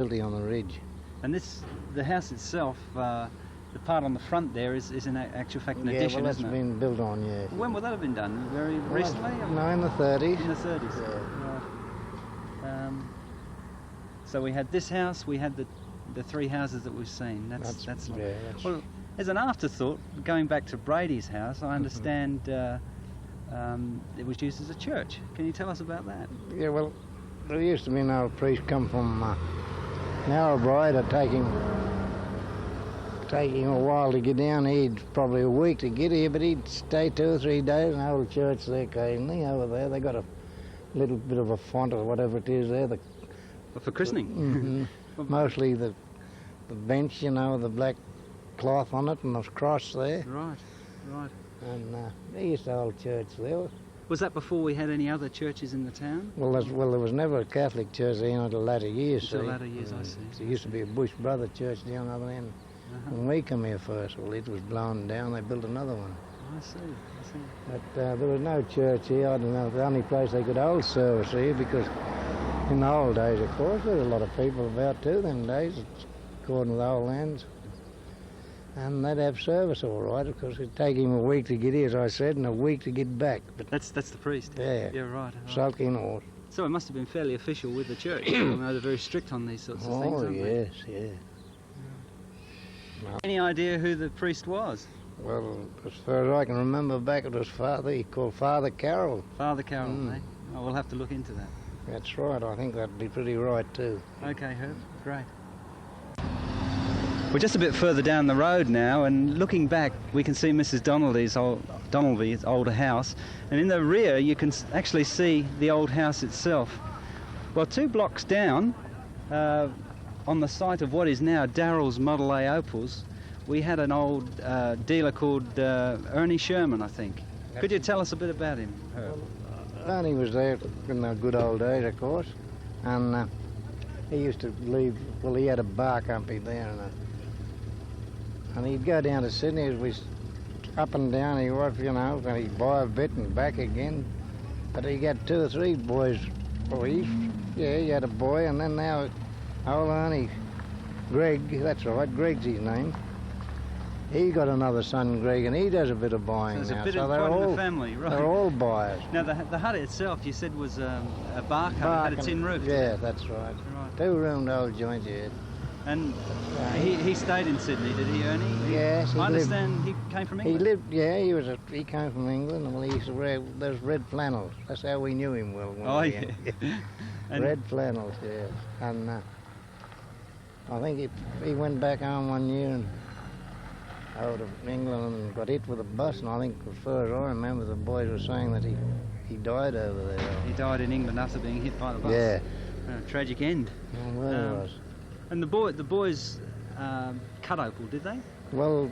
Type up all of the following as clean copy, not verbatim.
Building on the ridge. And the house itself, the part on the front there is in actual fact an addition, well, that's isn't it? been built on, yeah. When would that have been done? Very recently? No, in the 30s. In the 30s. Yeah. Right. So we had this house, we had the three houses that we've seen. That's well, as an afterthought, going back to Brady's house, I understand it was used as a church. Can you tell us about that? Yeah, well, there used to be an old priest come from Narrabri, taking a while to get down. He'd probably a week to get here, but he'd stay 2 or 3 days in the old church there occasionally over there. They got a little bit of a font or whatever it is there. For christening? Mostly the bench, you know, the black cloth on it and the cross there. Right. And they used to hold church there. Was that before we had any other churches in the town? Well, there was never a Catholic church there until later years. Until later years, I see. There used to be a Bush Brother church down the other end. When we come here first, well, it was blown down. They built another one. I see. But there was no church here. I don't know. The only place they could hold service here, because in the old days, of course, there were a lot of people about too. Them days, according to the old lands. And they'd have service all right, of course. It'd take him a week to get here, as I said, and a week to get back. But that's the priest? Yeah. Yeah, right. Sulking or... So it must have been fairly official with the church. I know they're very strict on these sorts of things, aren't they? Yes, yeah. No. Any idea who the priest was? Well, as far as I can remember back, it was he called Father Carroll. Father Carroll, eh? Oh, we'll have to look into that. That's right, I think that'd be pretty right too. Okay, Herb, great. We're just a bit further down the road now, and looking back, we can see Mrs. Donnelly's older house, and in the rear you can actually see the old house itself. Well, 2 blocks down, on the site of what is now Darrell's Model A Opals, we had an old dealer called Ernie Sherman, I think. Could you tell us a bit about him, Herb? Ernie was there in the good old days, of course, and he used to leave. Well, he had a bar company there, and he'd go down to Sydney. As we up and down he was, you know, and he'd buy a bit and back again. But he got 2 or 3 boys. Well, he had a boy, and then now old Ernie, Greg, that's right, Greg's his name. He got another son, Greg, and he does a bit of buying so now. So they're all in the family, right? They're all buyers. Now the hut itself, you said, was a bark hut. It had a tin roof. Yeah, that's right. 2-roomed old joint, yeah. And he stayed in Sydney, did he, Ernie? Yes, I understand he came from England. He came from England, and he used to wear those red flannels. That's how we knew him well. Red flannels, yeah. And I think he went back home one year and out of England and got hit with a bus, and I think, as far as I remember, the boys were saying that he died over there. He died in England after being hit by the bus. Yeah. Tragic end. Well, it was. And the boys cut opal, did they? Well,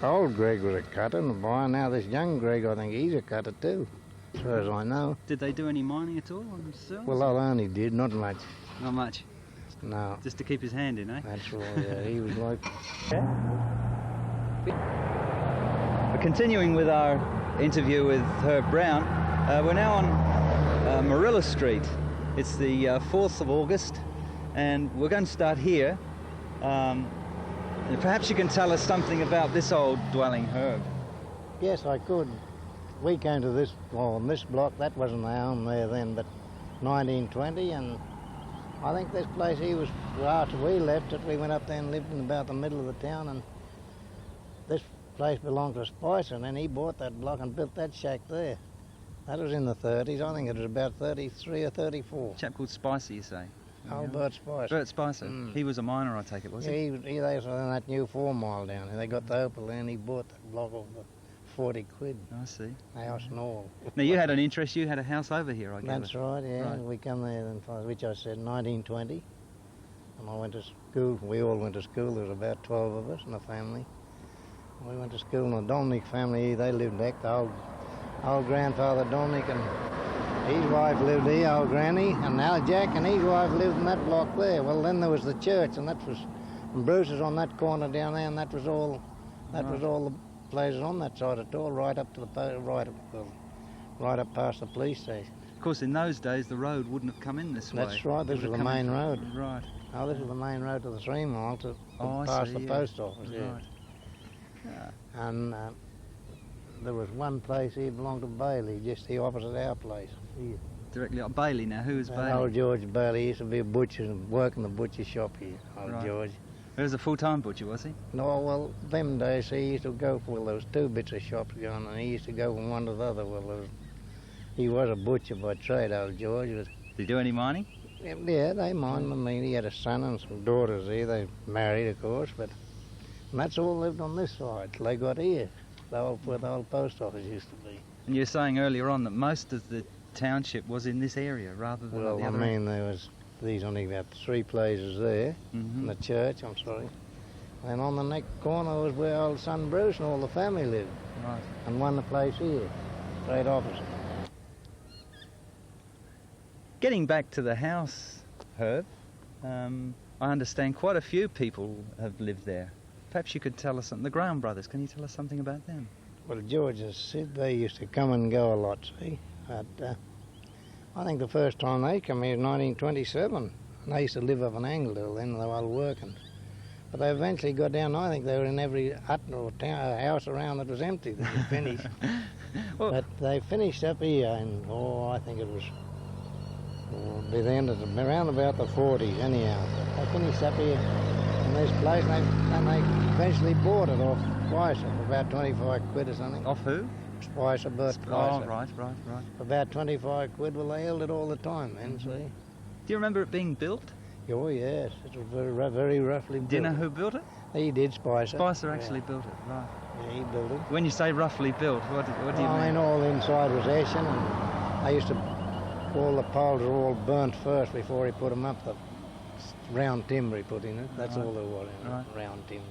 old Greg was a cutter and a buyer. Now this young Greg, I think he's a cutter too, as far as I know. Did they do any mining at all on themselves? Well, old Ernie did, not much. Not much? No. Just to keep his hand in, eh? That's right, yeah. He was like... We're continuing with our interview with Herb Brown. We're now on Marilla Street. It's the 4th of August, and we're going to start here. Perhaps you can tell us something about this old dwelling, Herb. Yes, I could. We came to this block. That wasn't the home there then, but 1920, and I think this place after we left it, we went up there and lived in about the middle of the town, and this place belonged to Spicer, and then he bought that block and built that shack there. That was in the 30s. I think it was about 33 or 34. A chap called Spicer, you say? Oh, Bert Spicer. Bert Spicer. He was a miner, I take it, was he? He was on that new 4 mile down there. They got the opal there, and he bought that block for 40 quid. I see. House and all. Now, you had an interest. You had a house over here, I guess. That's right, yeah. Right. We come there, which I said, 1920. And I went to school. We all went to school. There was about 12 of us in the family. We went to school in the Dominic family. They lived back, the old grandfather Dominic, and his wife lived here, old granny, and now Jack and his wife lived in that block there. Well, then there was the church, and Bruce's on that corner down there, and that was all the places on that side of the door, right up to right up past the police station. Of course, in those days, the road wouldn't have come in this way. That's right, this It would was have the come in main road. Right. Oh, this was the main road to the 3 Mile to Oh, I past see, the yeah. post office, yeah. Right. Yeah. And there was one place here belonged to Bailey, just the opposite our place. Here. Directly up Bailey now. Who is Bailey? Old George Bailey used to be a butcher and work in the butcher shop here, old Right. George. He was a full-time butcher, was he? No, well, them days he used to go for, well, there was 2 bits of shops going, and he used to go from one to the other. Well, he was a butcher by trade, old George. But, Did he do any mining? yeah, they mind. I mean, he had a son and some daughters here. They married, of course, but and that's all lived on this side till they got here, where the old post office used to be. And you were saying earlier on that most of the township was in this area rather than Well, at the I other mean, there was these only about 3 places there, Mm-hmm. and the church, I'm sorry. And on the next corner was where old son Bruce and all the family lived, Right. and one the place here, straight opposite. Getting back to the house, Herb, I understand quite a few people have lived there. Perhaps you could tell us something. The Graham brothers, can you tell us something about them? Well, George and Sid, they used to come and go a lot, see. But I think the first time they come here was 1927, and they used to live up in Angledale then, they were all working. But they eventually got down, I think they were in every hut or house around that was empty that was finished. Well, But they finished up here in, I think it was by the end of around about the 40s anyhow. They finished up here in this place, and they eventually bought it off Spicer for about 25 quid or something. off who? Spicer, Bert Oh, Spicer. right. For about 25 quid, well, they held it all the time then, see. Do you remember it being built? Oh, yes, it was very roughly built. Do you know who built it? He did, Spicer. Spicer actually built it, right. Yeah, he built it. When you say roughly built, what do you I mean? mean, all inside was Eshen, and they used to, all the poles were all burnt first before he put them up. The round timber he put in it, that's Right. all there was in it, Right. round timber.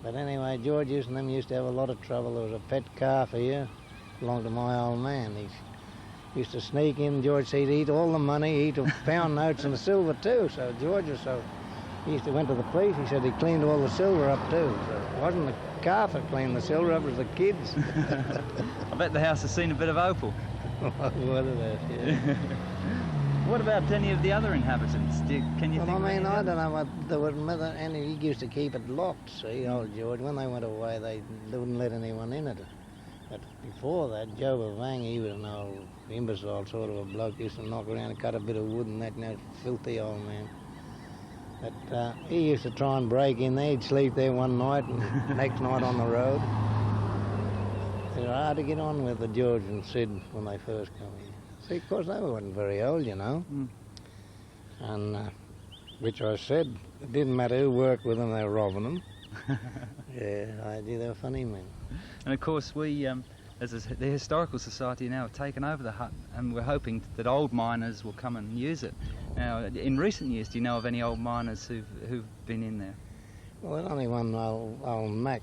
But anyway, George and them used to have a lot of trouble. There was a pet calf here, belonged to my old man. He used to sneak in. George said he'd eat all the money, eat the pound notes and the silver too. So George was he used to went to the police. He said he cleaned all the silver up too. So it wasn't the calf that cleaned the silver up, it was the kids. I bet the house has seen a bit of opal. What it is, yeah. What about any of the other inhabitants? Can you Well, think I of any mean, of I them? don't know what there was, and he used to keep it locked, see, old George. When they went away, they wouldn't let anyone in it. But before that, Joe Bavang, he was an old imbecile sort of a bloke, used to knock around and cut a bit of wood and that, filthy old man. But he used to try and break in there. He'd sleep there one night and next night on the road. They were hard to get on with, the George and Sid, when they first come here. See, of course, they weren't very old, you know. Mm. And which I said, it didn't matter who worked with them, they were robbing them. Yeah, I did. They were funny men. And of course, we, as the Historical Society now, have taken over the hut, and we're hoping that old miners will come and use it. Now, in recent years, do you know of any old miners who've been in there? Well, there's only one old Mac.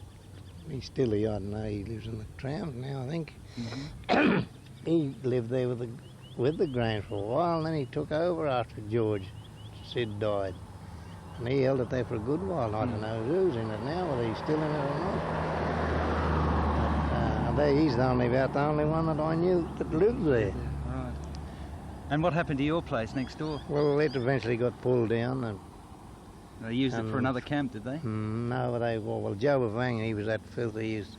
He's still here, I don't know. He lives in the Trams now, I think. Mm-hmm. He lived there with the Grange for a while, and then he took over after George Sid died. And he held it there for a good while. I don't know who's in it now, whether he's still in it or not. He's about the only one that I knew that lived there. Right. And what happened to your place next door? Well, it eventually got pulled down. And, They used it for another camp, did they? no, well, Joe Bavang, he was that filthy. He was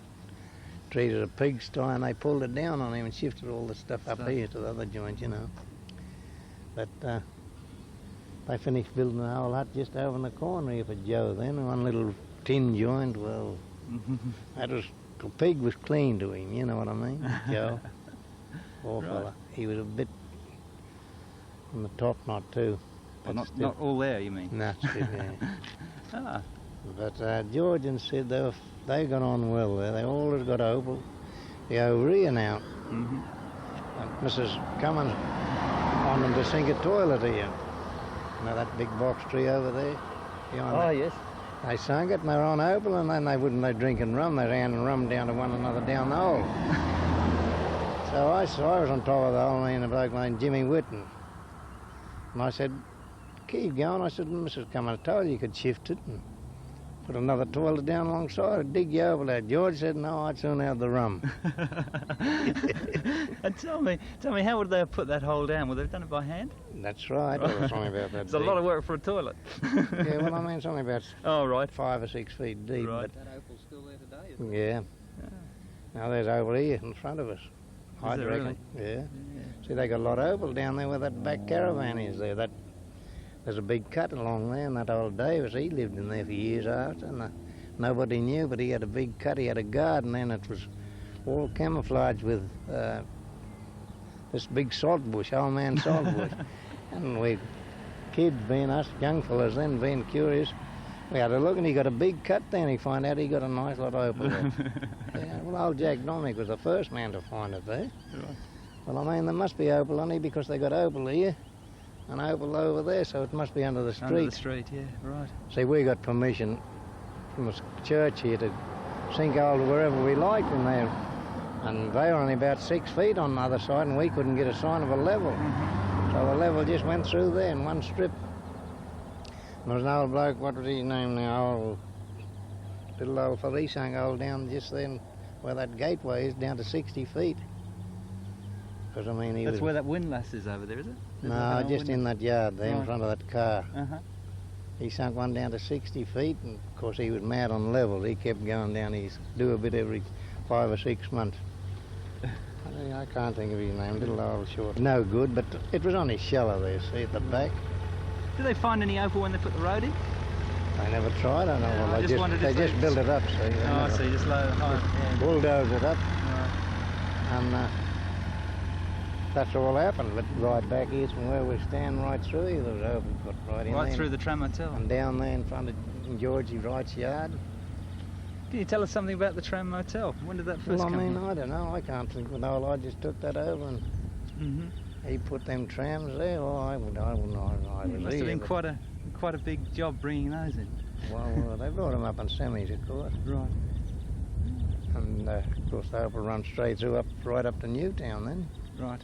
treated a pigsty, and they pulled it down on him and shifted all the stuff up here to the other joint, you know. But they finished building the whole hut just over in the corner here for Joe then, one little tin joint. Well, that was, the pig was clean to him, you know what I mean, Joe. Poor Right. fella. He was a bit on the top knot too. Well, but not all there, you mean? No, still, yeah. Ah, But George and Sid, they got on well there. They always got over here now. mm-hmm. And Mrs. Cummins wanted them to sink a toilet here. You know that big box tree over there? Behind yes. They sunk it and they were on Opal, and then they drinking rum. They ran rum down to one another down the hole. So I was on top of the hole, and a bloke named Jimmy Whitten. And I said, keep going. I said, Mrs. Cummins, I told you could shift it. And put another toilet down alongside it, dig you over that. George said, no, I'd soon have the rum. And tell me, how would they have put that hole down? Would they have done it by hand? That's right. It was only about that It's a lot of work for a toilet. Yeah, well, I mean, it's only about oh, right. 5 or 6 feet deep. Right. But That opal's still there today, isn't it? yeah. Now there's opal here in front of us. I'd there reckon. Yeah. See, they got a lot of opal down there where that back caravan is there. There's a big cut along there, and that old Davis, he lived in there for years after, and nobody knew, but he had a big cut. He had a garden, and it was all camouflaged with this big salt bush, old man salt bush. And we kids, being us young fellas then, being curious, we had a look, and he got a big cut there, and he found out he got a nice lot of opal there. Yeah, well, old Jack Dominic was the first man to find it there. Right. Well, I mean, there must be opal on here because they got opal here and opal over there, so it must be under the street. Under the street, yeah, right. See, we got permission from the church here to sink gold wherever we liked in there, and they were only about 6 feet on the other side, and we couldn't get a sign of a level. So the level just went through there in one strip. And there was an old bloke, what was his name now? Little old fella, he sunk gold down just then where that gateway is, down to 60 feet. Because, I mean, he That's was... where that windlass is over there, is it? There's like No, an old just in that yard there in Right. front of that car. Uh-huh. He sunk one down to 60 feet, and of course he was mad on level. He kept going down. He'd do a bit every 5 or 6 months. I can't think of his name, little old short. No good, but it was only shallow there, see, at the back. Did they find any opal when they put the road in? They never tried, I know. Yeah, Well, I just wondered they if just they- built it up, see. They Oh, I never see, just low, high. bulldozed it up, Right. and that's all happened. But right back here from where we stand, right through here, there was open put right in Right there. through the tram hotel. And down there in front of Georgie Wright's yard. Can you tell us something about the tram motel? When did that first Well, I come mean, in? I don't know. I can't think. Well, I just took that over and Mm-hmm. he put them trams there. Well, I was It must have here, been but- quite a big job bringing those in. Well, they brought them up in semis, of course. Right. And, of course, the opal run straight through right up to Newtown then. Right.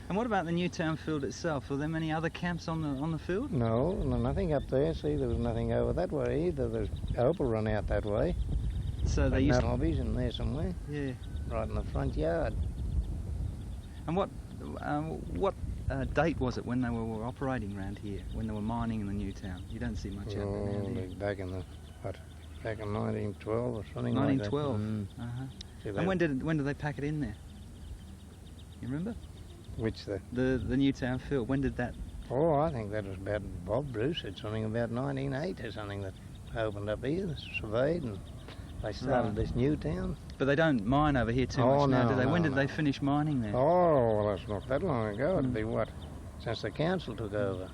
And what about the Newtown field itself? Were there many other camps on the field? No, nothing up there. See, there was nothing over that way either. There's opal run out that way. So they But used no hobbies in there somewhere, yeah. right in the front yard. And what date was it when they were operating around here? When they were mining in the Newtown? You don't see much of it around here. Back in 1912 or something 1912. like that. Uh-huh. See, And when did they pack it in there? You remember? Which The Newtown field. When did that? Oh, I think that was about, Bob Bruce said something about 1908 or something that opened up here, surveyed, and they started Right. this new town. But they don't mine over here too Oh, much now, no, do they? When no, did no. they finish mining there? Oh, well, that's not that long ago. It'd Mm. be what? Since the council took over.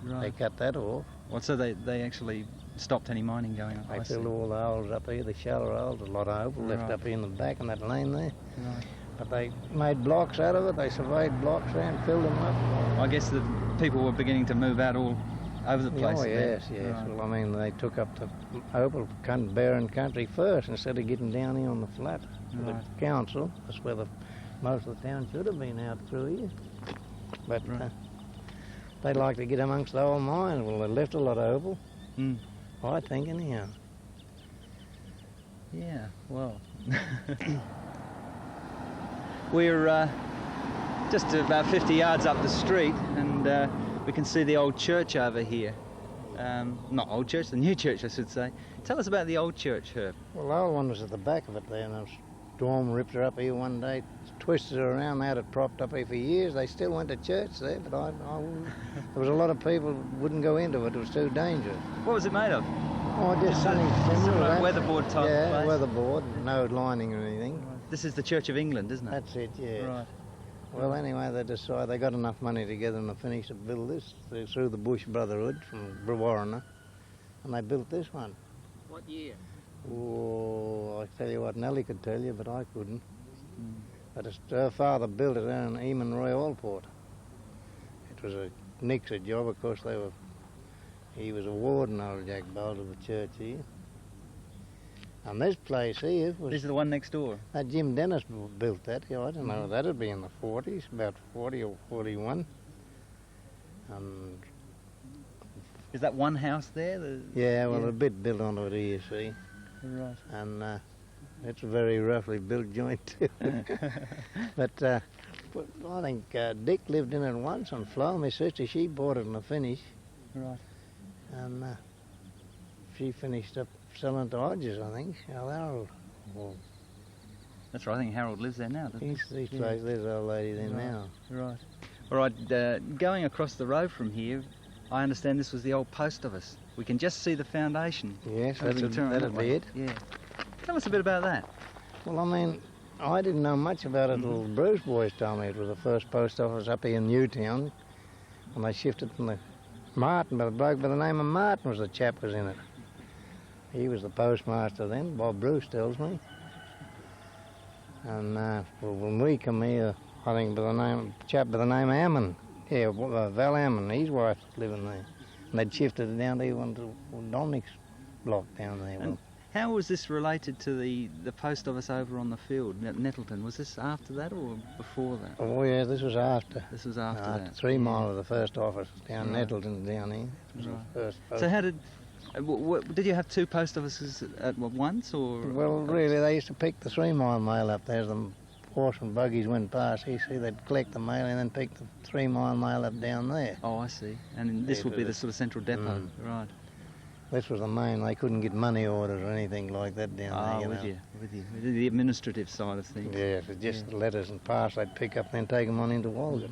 They Right. cut that off. Well, so they actually stopped any mining going on. They I see. filled all the holes up here, the shallow holes, a lot of opal left Right. up here in the back in that lane there. Right. But they made blocks out of it. They surveyed blocks there and filled them up. I guess the people were beginning to move out all over the place. Oh, then. yes, yes. Right. Well, I mean, they took up the opal barren country first instead of getting down here on the flat. Right. The council, that's where most of the town should have been out through here. But Right. they'd like to get amongst the old mines. Well, they left a lot of opal, Mm. I think, anyhow. Yeah, well. We're just about 50 yards up the street, and we can see the old church over here. Not old church, the new church, I should say. Tell us about the old church, Herb. Well, the old one was at the back of it there, and a storm ripped her up here one day, twisted her around. They had it propped up here for years. They still went to church there, but I wouldn't. There was a lot of people who wouldn't go into it. It was too dangerous. What was it made of? Oh, just something similar to Similar that. weatherboard type Yeah, place? weatherboard, no lining or anything. This is the Church of England, isn't it? That's it, yeah. Right. Well, anyway, they decided they got enough money together and they finished to build this through the Bush Brotherhood from Brewarrina, and they built this one. What year? Oh, I tell you what, Nellie could tell you, but I couldn't. Mm. But her father built it down in Eamon Roy Allport. It was a Nixon job, of course. He was a warden, old Jack Bolt, of the church here. And this place here was... This is the one next door. Jim Dennis built that. Yeah, I don't know. That'd be in the 40s, about 40 or 41. And Is that one house there? Yeah, well, a bit built onto it here, you see. Right. And it's a very roughly built joint too. But I think Dick lived in it once on Flo. My sister, she bought it in a finish. Right. And she finished up selling to Hodges, I think. Harold. Well, That's right. I think Harold lives there now, doesn't he? he's place, there's an old lady there now. Right. All right. Going across the road from here, I understand this was the old post office. We can just see the foundation. Yes, As we turn that'd that be way. it. Yeah. Tell us a bit about that. Well, I mean, I didn't know much about it. Little Bruce boys told me it was the first post office up here in Newtown, and they shifted from the Martin, but a bloke by the name of Martin was the chap who was in it. He was the postmaster then, Bob Bruce tells me. And well, when we come here, I think by the name, chap by the name of Ammon, yeah, Val Ammon, his wife was living there. And they'd shifted it down to even to Dominic's block down there. And how was this related to the post office over on the field, Nettleton? Was this after that or before that? Oh yeah, this was after. This was after that. 3 mile of the first office down Right. Nettleton down here. It was Right. the first post. So how did... did you have two post offices at once, or...? Well, really, they used to pick the 3 mile mail up there as the horse and buggies went past. You see, they'd collect the mail and then pick the 3 mile mail up down there. Oh, I see. And this Yeah, would be but the sort of central depot, right? This was the main. They couldn't get money orders or anything like that down there. With you. The administrative side of things. Yeah, if it's just the letters and parcels they'd pick up and then take them on into Walgett.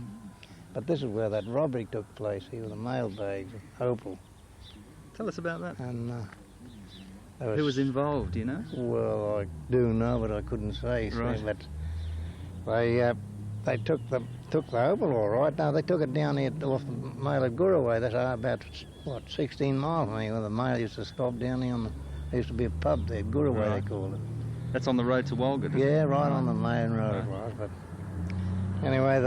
But this is where that robbery took place here with the mail bags, Opal. Tell us about that. And Who was involved, do you know? Well, I do know, but I couldn't say. Right. But they took the Opal all right. Now they took it down here off the mail at Guraway. That's about 16 miles from here, where the mail used to stop down here. There used to be a pub there, Guraway Right. they called it. That's on the road to Walgett, isn't it? Yeah, right on the main road it was. But anyway,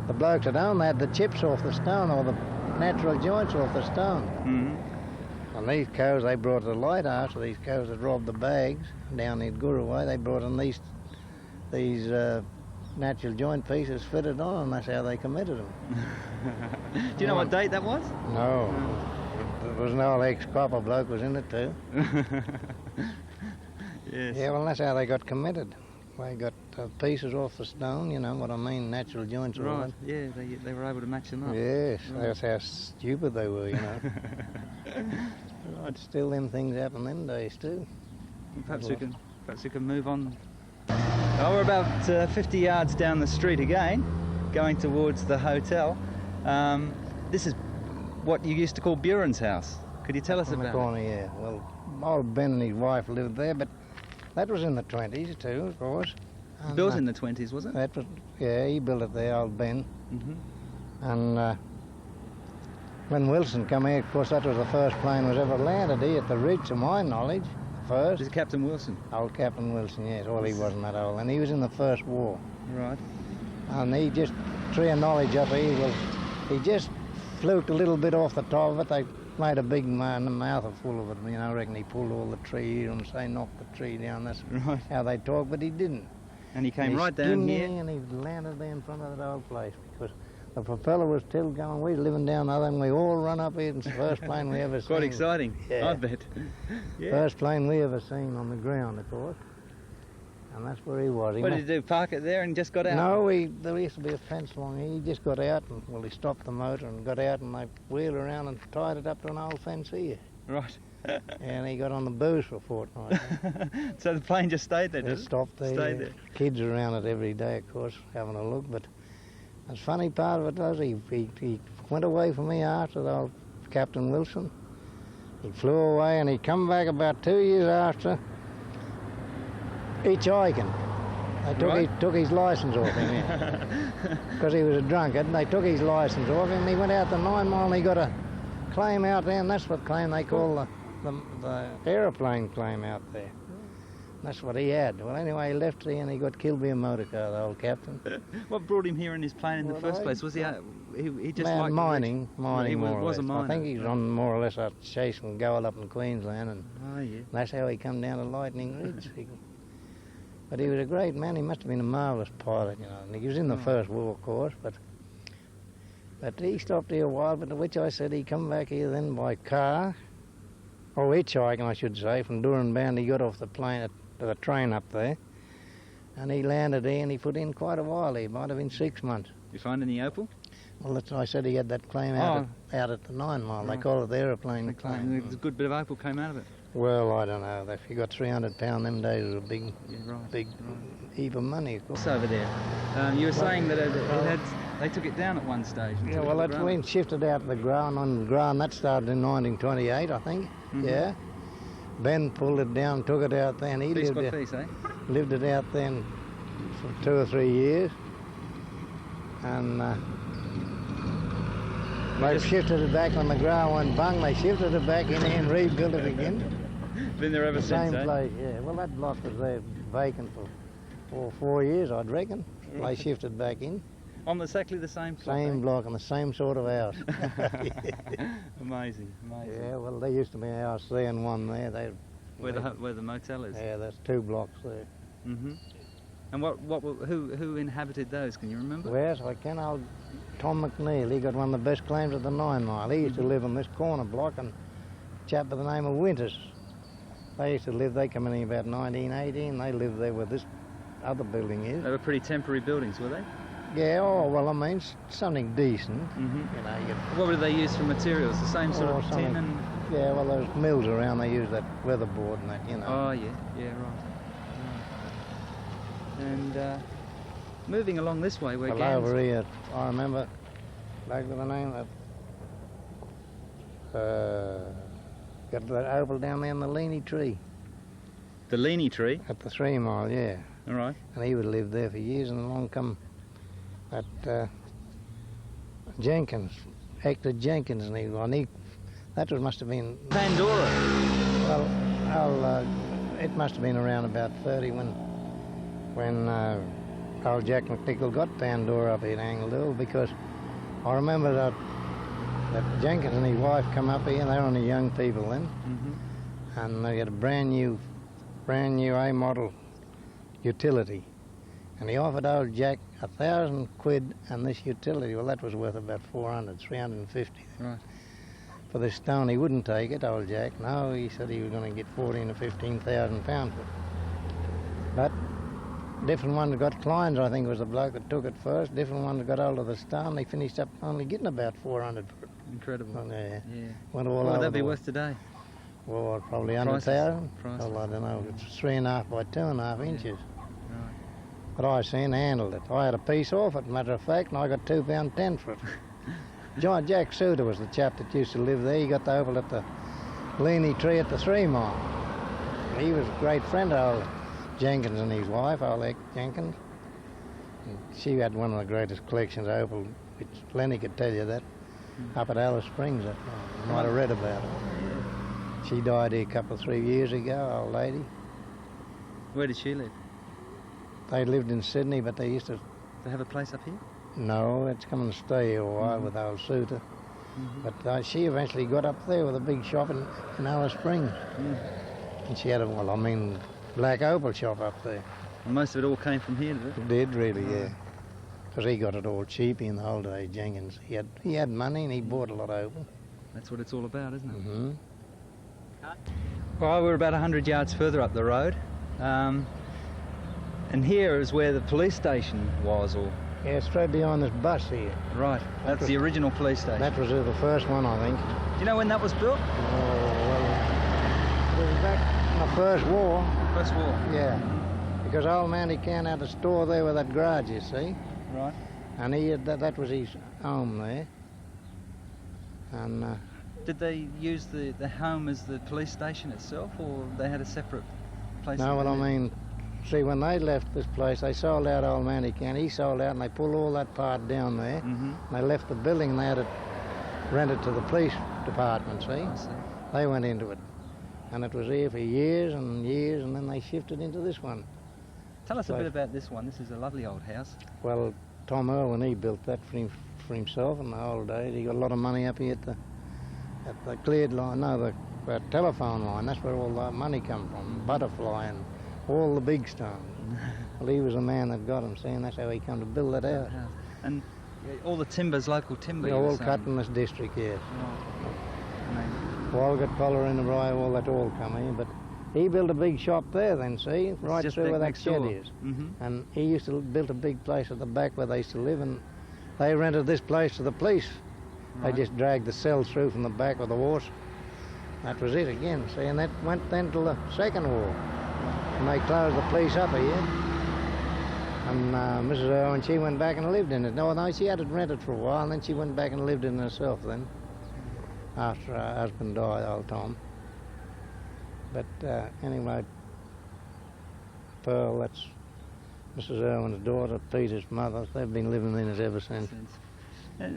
the blokes that owned that, the chips off the stone or the natural joints off the stone. Mm-hmm. And these cows, they brought to the lighthouse, so these cows that robbed the bags down in Guraway, they brought in these natural joint pieces fitted on, and that's how they committed them. Do you know what date that was? No. There was an old ex-copper bloke was in it too. Yes. Yeah, well, that's how they got committed. They got pieces off the stone, you know what I mean, natural joints. all Right, that. yeah, they were able to match them up. Yes, Right. that's how stupid they were, you know. Right, still them things happen them days too. Perhaps we can move on. Oh, we're about 50 yards down the street again, going towards the hotel. This is what you used to call Buren's house. Could you tell us On the about corner, yeah. Well, old Ben and his wife lived there, but that was in the 20s too, of course. it? And, Built in the 20s, was it? that was, yeah, he built it there, old Ben. Mm-hmm. And when Wilson come here, of course, that was the first plane was ever landed here at the ridge, to my knowledge. This First, is Captain Wilson. old Captain Wilson, yes. Well, he wasn't that old, and he was in the First War. Right. And he just, tree of knowledge up here, well, he just fluked a little bit off the top of it. They made a big mouthful full of it, you know. I reckon he pulled all the tree and say knocked the tree down. That's Right. how they talk, but he didn't. And he came He right down skimmed here. in and he landed there in front of that old place because the propeller was still going. We were living down the other and we all run up here. It's the first plane we ever seen. Quite exciting, Yeah. I bet. Yeah. First plane we ever seen on the ground, of course. And that's where he was. He What must- did you do, park it there and just got out? No, there used to be a fence along here. He just got out and, well, he stopped the motor and got out and they wheeled around and tied it up to an old fence here. Right. And he got on the booze for a fortnight. So the plane just stayed there, They did it? stopped there. Stayed there. Kids around it every day, of course, having a look. But the funny part of it was he went away from me after the old Captain Wilson. He flew away and he come back about 2 years after, hitchhiking. They Right. took his license off him, because he was a drunkard, and they took his license off him. He went out to 9 Mile and he got a claim out there, and that's what claim they call the aeroplane claim out there. That's what he had. Well, anyway, he left here and he got killed by a motor car, the old captain. What brought him here in his plane in the Well, first I- place? Was he just Man, liked mining He more or was a less. miner. I think he's on more or less a chasing gold up in Queensland, and Oh, yeah. that's how he come down to Lightning Ridge. But he was a great man. He must have been a marvellous pilot, you know. And he was in the Oh. First War, of course, but But he stopped here a while, but to which I said he come back here then by car, or hitchhiking I should say, from Doornbound. He got off the plane at the train up there, and he landed here and he put in quite a while. He might have been 6 months. You find any opal? Well, that's I said he had that claim out at the 9 Mile. They Right. call it the aeroplane claim. A good bit of opal came out of it. Well, I don't know. If you got £300 them days, it was a big, Yeah, right. big heap of money. Of course. What's over there? You were saying that they took it down at one stage. and Yeah, took it well, to the that's ground. been shifted out to the ground. On the ground, that started in 1928, I think. Mhm. Yeah. Ben pulled it down, took it out there, and he Piece lived by it, piece, eh? lived it out then for 2 or 3 years. And they shifted it back on the ground one bung. They shifted it back in here and rebuilt it again. Been there ever The since, same eh? place, yeah. Well, that block was there vacant for 4 years, I'd reckon. They shifted back in. On exactly the same plot, Same eh? block and the same sort of house. Amazing, amazing. Yeah, well, there used to be a house there and one there. Where the motel is. Yeah, there's 2 blocks there. hmm And who inhabited those? Can you remember? Yes, I can. Tom McNeil, he got one of the best claims at the 9 Mile. He used to live on this corner block, and a chap by the name of Winters. They used to live, they come in here about 1918, they lived there where this other building is. They were pretty temporary buildings, were they? Yeah, oh, well, I mean, something decent. hmm You know, you What did they use for materials? The same sort Oh, of tin something- and... yeah, well, there's mills around, they use that weatherboard and that, you know. Oh, yeah, right. And moving along this way, we're Well, over here, I remember, like with the name of, got that opal down there in the leany tree the Leany tree. at the 3 Mile, yeah. All right. And he would have lived there for years, and along come that Jenkins, Hector Jenkins, and that must have been, Pandora. well, it must have been around about 30 when old Jack McNichol got Pandora up here at Angledale, because I remember that Jenkins and his wife come up here, and they were only young people then, hmm and they had a brand new A model utility, and he offered old Jack £1,000 and this utility. Well, that was worth about 350 Right. for this stone. He wouldn't take it, old Jack. No, he said he was going to get 14 or 15,000 pounds for it. But different ones got clients. I think it was the bloke that took it first. Different ones got hold of the stone. They finished up only getting about 400 for it. Incredible. Yeah. Yeah. Went all What over would that be the- worth today? Well, probably Prices. 100,000. Prices. Well, I don't know. It's 3.5 by 2.5 inches. Right. But I seen handled it. I had a piece off it, matter of fact, and I got £2.10 for it. John Jack Suter was the chap that used to live there. He got the opal at the leany tree at the 3 Mile. And he was a great friend of old Jenkins and his wife, old Eck Jenkins. And she had one of the greatest collections of opal, which Lenny could tell you that, up at Alice Springs. You might have read about it. She died here a couple of 3 years ago, old lady. Where did she live? They lived in Sydney, but they used to, They have a place up here? no, it's come and stay here a while with old Suter. But she eventually got up there with a big shop in Alice Springs. And she had a, black opal shop up there. And most of it all came from here, did it? It did really, yeah. Because he got it all cheap in the old days, Jenkins. He had money and he bought a lot of opal. That's what it's all about, isn't it? Hmm. Well, we're about 100 yards further up the road. And here is where the police station was, or... Yeah, straight behind this bus here. Right, that's was- the original police station. That was the first one, I think. Do you know when that was built? Oh, well, it was back in the First War. First war. Yeah. Because old Mandy Can had a store there with that garage, you see. Right. And he had, that was his home there. And Did they use the home as the police station itself, or they had a separate place? no, that what they I lived? mean, see, when they left this place, they sold out old Mandy Can. He sold out, and they pulled all that part down there. Mhm. They left the building, and they had it rented to the police department, see. I see. They went into it. And it was here for years and years, and then they shifted into this one. Tell us a So- bit about this one. This is a lovely old house. Well, Tom Irwin, he built that for himself in the old days. He got a lot of money up here at the cleared line, no, the telephone line. That's where all that money come from, Butterfly and all the big stones. Well, he was the man that got them, see, and that's how he come to build that out. And all the timber's local timber. They're you were all saying. cut in this district, yes. Right. Walgett, Collar in the Rye, all that all come here, but he built a big shop there then, see, right just through where that next shed door. is. Mm-hmm. And he used to build a big place at the back where they used to live, and they rented this place to the police. Right. They just dragged the cells through from the back with the horse. That was it again, see, and that went then till the Second War. And they closed the police up here. And Mrs. Irwin, she went back and lived in it. No, she had it rented for a while, and then she went back and lived in it herself then, after her husband died, old Tom. But anyway, Pearl, that's Mrs. Irwin's daughter, Peter's mother, they've been living in it ever since. Yeah.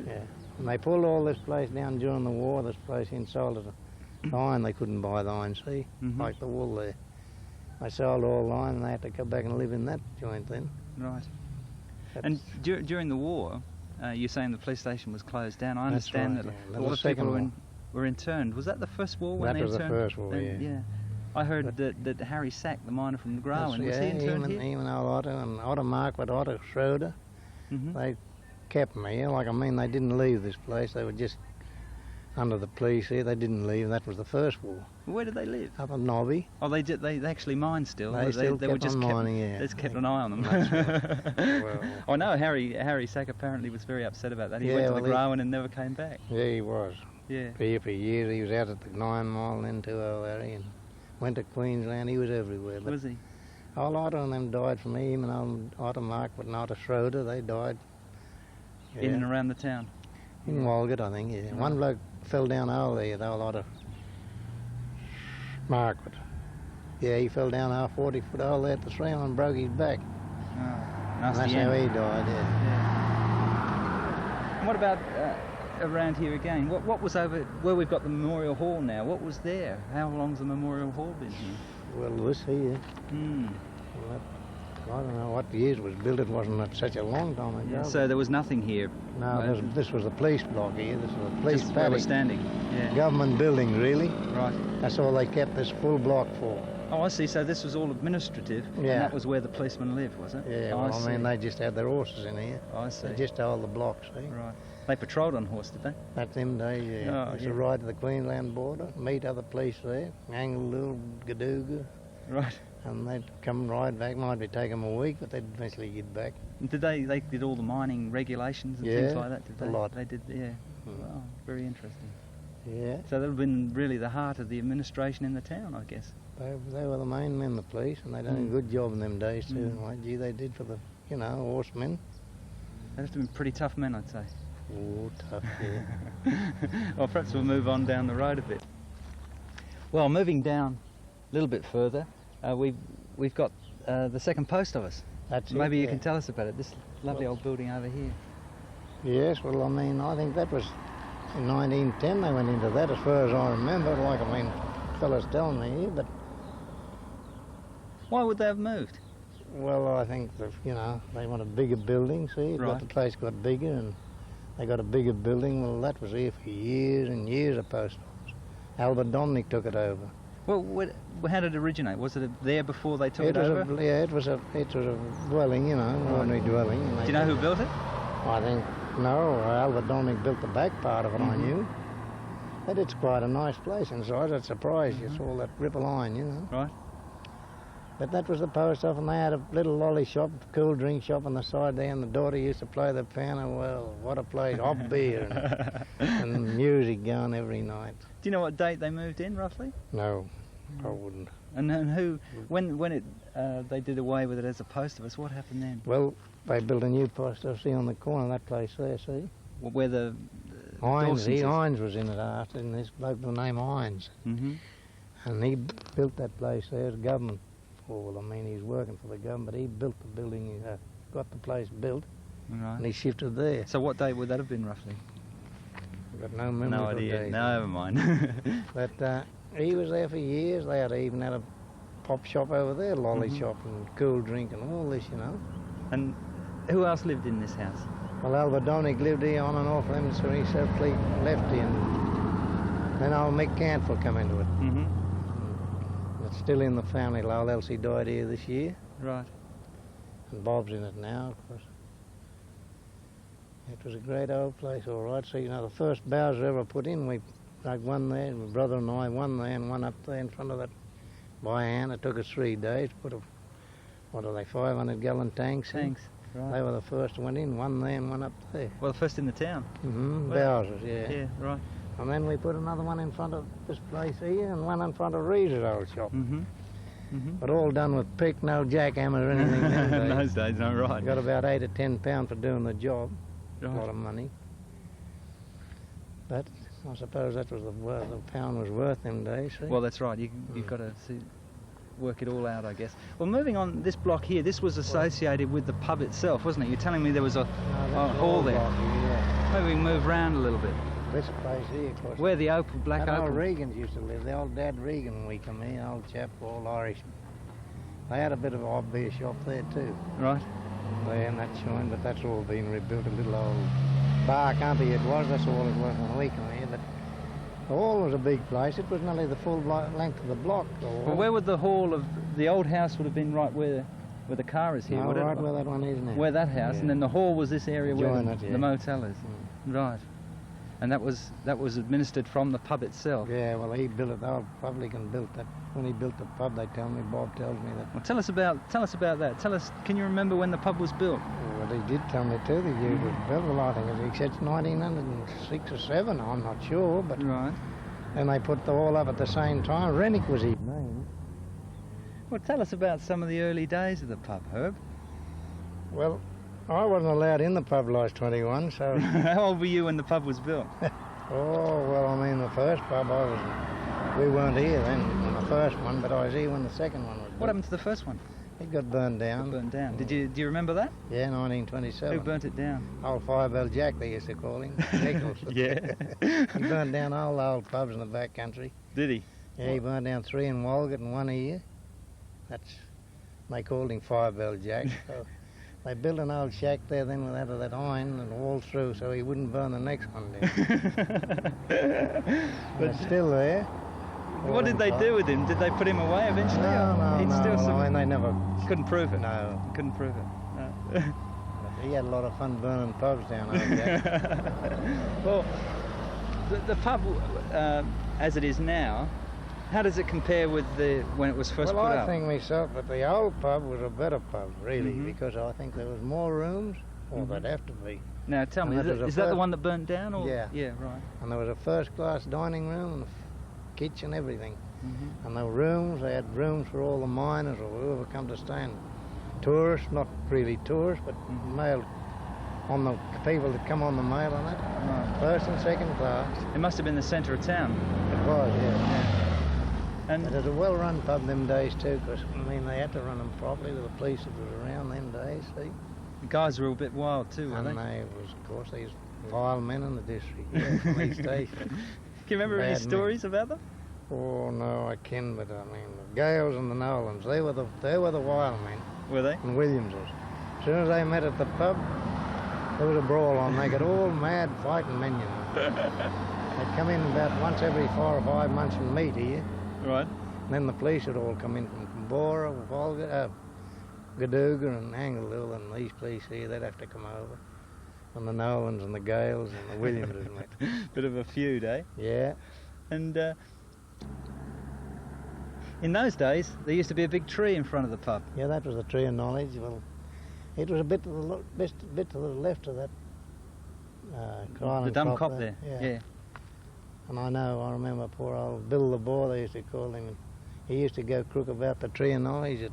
And they pulled all this place down during the war, this place in sold it. Iron, they couldn't buy the iron, see, like the wool there. They sold all the iron and they had to come back and live in that joint then. Right. That's, And during the war, you're saying the police station was closed down. I That's understand right, that yeah. a lot of people were interned. Was that the first war when that they was interned? the first war, And, yeah. I heard that Harry Sack, the miner from Growan, was yeah, he interned even, here? even old Otto and Otto Marquardt, Otto Schroeder, they kept me here. Like, I mean, they didn't leave this place. They were just under the police here. They didn't leave. That was the first war. Where did they live? Up at Nobby. Oh, they did. They actually mined still. They were still they were kept just on kept, mining, yeah. They just kept an eye on them. That's Well, I know Harry Sack apparently was very upset about that. He went Yeah, to the well, Growan and never came back. yeah, he was. Yeah. Here for years. He was out at the 9 Mile and then to O'Leary and went to Queensland. He was everywhere. But Was he? old Otto and them died from him, and old Otto Marquardt and Otto Schroeder, they died. In and around the town. In Walgett, I think, yeah. Right. One bloke fell down a hole there, the old Otto Marquardt. Yeah, he fell down a 40-foot hole there at the stream and broke his back. Oh, And nasty that's end. how he died, yeah. Yeah. And what about around here again? What was over where we've got the Memorial Hall now? What was there? How long's the Memorial Hall been here? Well, this here, Hmm. well, that, I don't know what years it was built. It wasn't such a long time ago. Yeah, so there was nothing here. No, this was the police block here. This was a police Just where we're paddock. standing. Yeah. Government building, really. Right. That's all they kept this full block for. Oh, I see. So this was all administrative, and Yeah. that was where the policemen lived, was it? Yeah, Oh, well, I I mean, see. they just had their horses in here. I see. They just held the blocks, see. Right. They patrolled on horse, did they? That's them days, yeah. Oh, Used yeah. to ride to the Queensland border, meet other police there, Angle, Gadooga, Right. and they'd come ride back. Might be take them a week, but they'd eventually get back. And did they did all the mining regulations and things Yeah, like that? Did a they? lot. They did. Yeah. Mm. Wow. Very interesting. Yeah, So they've been really the heart of the administration in the town, I guess. they were the main men, the police, and they done a good job in them days too. Mm. Like, gee, they did for the, horsemen. They have to be pretty tough men, I'd say. Oh, tough, yeah. Well, perhaps we'll move on down the road a bit. Well, moving down a little bit further, we've got the second post office. That's Maybe it, you yeah. can tell us about it. This lovely old building over here. Yes, well, I mean, I think that was in 1910 they went into that, as far as I remember. Like, I mean, fellas telling me here, but, Why would they have moved? well, I think that, they want a bigger building, see? Right. But the place got bigger, and they got a bigger building. Well, that was here for years and years, a post office. Albert Dominic took it over. Well, how did it originate? Was it there before they took it was over? it was a dwelling, ordinary dwelling. and Do they you know who built it? I think, no, Albert Dominic built the back part of it, I knew. But it's quite a nice place inside. It's surprised you. It's all that ripple iron, Right. But that was the post office, and they had a little lolly shop, cool drink shop on the side there, and the daughter used to play the piano. Well, what a place, hot beer and music going every night. Do you know what date they moved in, roughly? No, I wouldn't. And who, when they did away with it as a post office, what happened then? Well, they built a new post office on the corner of that place there, see? Where the Hines, Dawson's is? Hines was in it after, and this bloke by the name Hines. Mm-hmm. And he built that place there, the government. Well, I mean, he's working for the government, but he built the building, he got the place built, Right. and he shifted there. So what date would that have been, roughly? I've got no memory No of the idea. date. No, never mind. But he was there for years. They even had a pop shop over there, lolly shop and cool drink and all this, And who else lived in this house? Well, Albert Dominic lived here on and off them, so he simply left here. And then old Mick Cantwell come into it. Mm-hmm. It's still in the family. Old Elsie died here this year, Right. and Bob's in it now, of course. It was a great old place, all right. So, you know, the first Bowser ever put in, we dug one there, my brother and I, one there and one up there in front of that by hand. It took us 3 days to put a, 500-gallon tanks in. Thanks. Right. They were the first one in, one there and one up there. Well, first in the town. Mm-hmm, Well, Bowser's, yeah. Yeah, right. And then we put another one in front of this place here and one in front of Reese's old shop. Mm-hmm. Mm-hmm. But all done with pick, no jackhammer or anything them days. In those days, no, right. Got about 8 or 10 pounds for doing the job. Right. A lot of money. But I suppose that was the pound was worth them days. See? Well, that's right. You've got to work it all out, I guess. Well, moving on, this block here, this was associated with the pub itself, wasn't it? You're telling me there was a hall there. Yeah. Maybe we can move around a little bit. This place here, of course. Where the black that opal. old Regans used to live. The old Dad Regan, when we come here, old chap, all Irish. They had a bit of a beer shop there too. Right. There in that joint, but that's all been rebuilt. A little old bar company it was. That's all it was when we come here. But the hall was a big place. It was nearly the full length of the block. Well, where would the hall of the old house would have been? Right where the car is here? No, would right it? where that one is now. Where that house, Yeah. and then the hall was this area where Join it, yeah. the motel is. Right. And that was administered from the pub itself. Yeah, well, he built it. The old publican built that. When he built the pub, they tell me, Bob tells me that. Well, tell us about that. Tell us, can you remember when the pub was built? Well, he did tell me too. The year it was built. Well, I think he said it's 1906 or 7. I'm not sure, but. Right. And they put the all up at the same time. Rennick was his name. Well, tell us about some of the early days of the pub, Herb. Well, I wasn't allowed in the pub till I was 21, so. How old were you when the pub was built? Oh, well, I mean, the first pub we weren't here then, in the first one, but I was here when the second one was built. What happened to the first one? It got burned down. It burnt down. Do you remember that? Yeah, 1927. Who burnt it down? Old Firebell Jack, they used to call him. Nichols. Yeah. He burned down all the old pubs in the back country. Did he? Yeah, he burned down 3 in Walgett and 1 here. They called him Firebell Jack. So they built an old shack there then with out of that iron and all through so he wouldn't burn the next one down. But it's still there. What did they do with him? Did they put him away eventually? No, He'd no. still Well, I mean, they never. couldn't prove it. No. Couldn't prove it. No. But he had a lot of fun burning pubs down over there. Well, the pub, as it is now, how does it compare with when it was first Well, put I up? think myself that the old pub was a better pub, really, Mhm. because I think there was more rooms, or Mhm. there'd have to be. Now tell me, And that was is a that the first- one that burnt down? Or? Yeah. Yeah, right. And there was a first-class dining room and a kitchen, everything. Mm-hmm. And the rooms, they had rooms for all the miners or whoever come to stand. Tourists, not really tourists, but Mhm. mail on the people that come on the mail on it. Right. First and second class. It must have been the centre of town. It was, yeah. And It was a well-run pub them days too, because, I mean, they had to run them properly with the police that was around them days, see? the guys were a bit wild too, weren't And they? they was, of course, these vile men in the district, yeah, from East Asia. Can you remember any Bad men. stories about them? Oh, no, I can, but I mean, the Gales and the Nolans, they were the wild men, Were they? and Williamses. As soon as they met at the pub, there was a brawl on. They got all mad fighting men, you know. They'd come in about once every 4 or 5 months and meet here. Right. And then the police would all come in from Bora, Gadooga and Angleville, and these police here, they'd have to come over. And the Nolans and the Gales and the Williamses met. Bit of a feud, eh? Yeah. And in those days, there used to be a big tree in front of the pub. Yeah, that was the tree of knowledge. Well, it was a bit to the left of that The dumb cop there. Yeah. And I remember poor old Bill the Boar, they used to call him. He used to go crook about the tree of knowledge.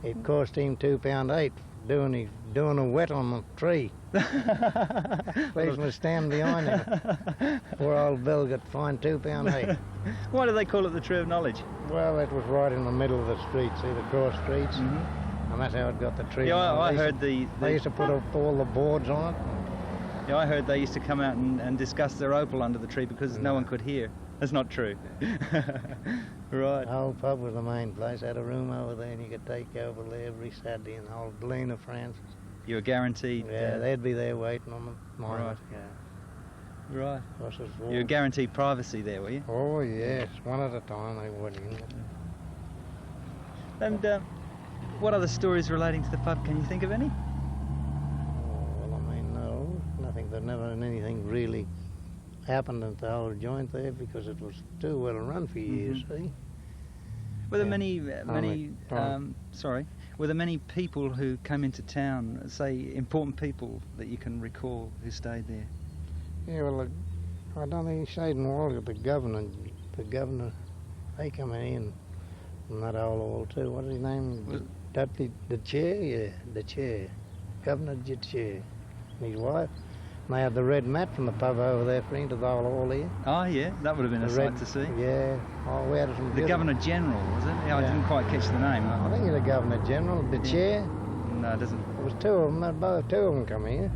It cost him £2.8 doing a wet on the tree. Policeman was standing behind him. Poor old Bill got fined £2.8. Why do they call it the Tree of Knowledge? Well, it was right in the middle of the street, see the cross streets, Mm-hmm. and that's how it got the tree. Yeah, of I knowledge. heard They used to put up all the boards on it. Yeah, I heard they used to come out and discuss their opal under the tree because no No. one could hear. That's not true. Right. The old pub was the main place. Had a room over there, and you could take over there every Saturday. And the old Belina Francis. You were guaranteed. Yeah, they'd be there waiting on the miners. Right. Right. Of course, it was You were guaranteed privacy there, were you? Oh yes, one at a time they would. And what other stories relating to the pub? Can you think of any? Oh, well, I mean, no, nothing really happened at the whole joint there because it was too well run for years, see? Were there Yeah. were there many people who came into town, say important people that you can recall who stayed there? Yeah, well, I don't think he stayed in Walgett. The governor, they come in from that hall too. What's his name? The chair, yeah, the chair. Governor Chair. And his wife. And they had the red mat from the pub over there for into the whole hall here. Oh yeah, that would have been a sight to see. Yeah. Oh, we had some The beautiful- Governor General, was it? Yeah, I didn't quite catch the name. I think he's the Governor General, the chair. No, it doesn't. There was two of them, both two of them come here.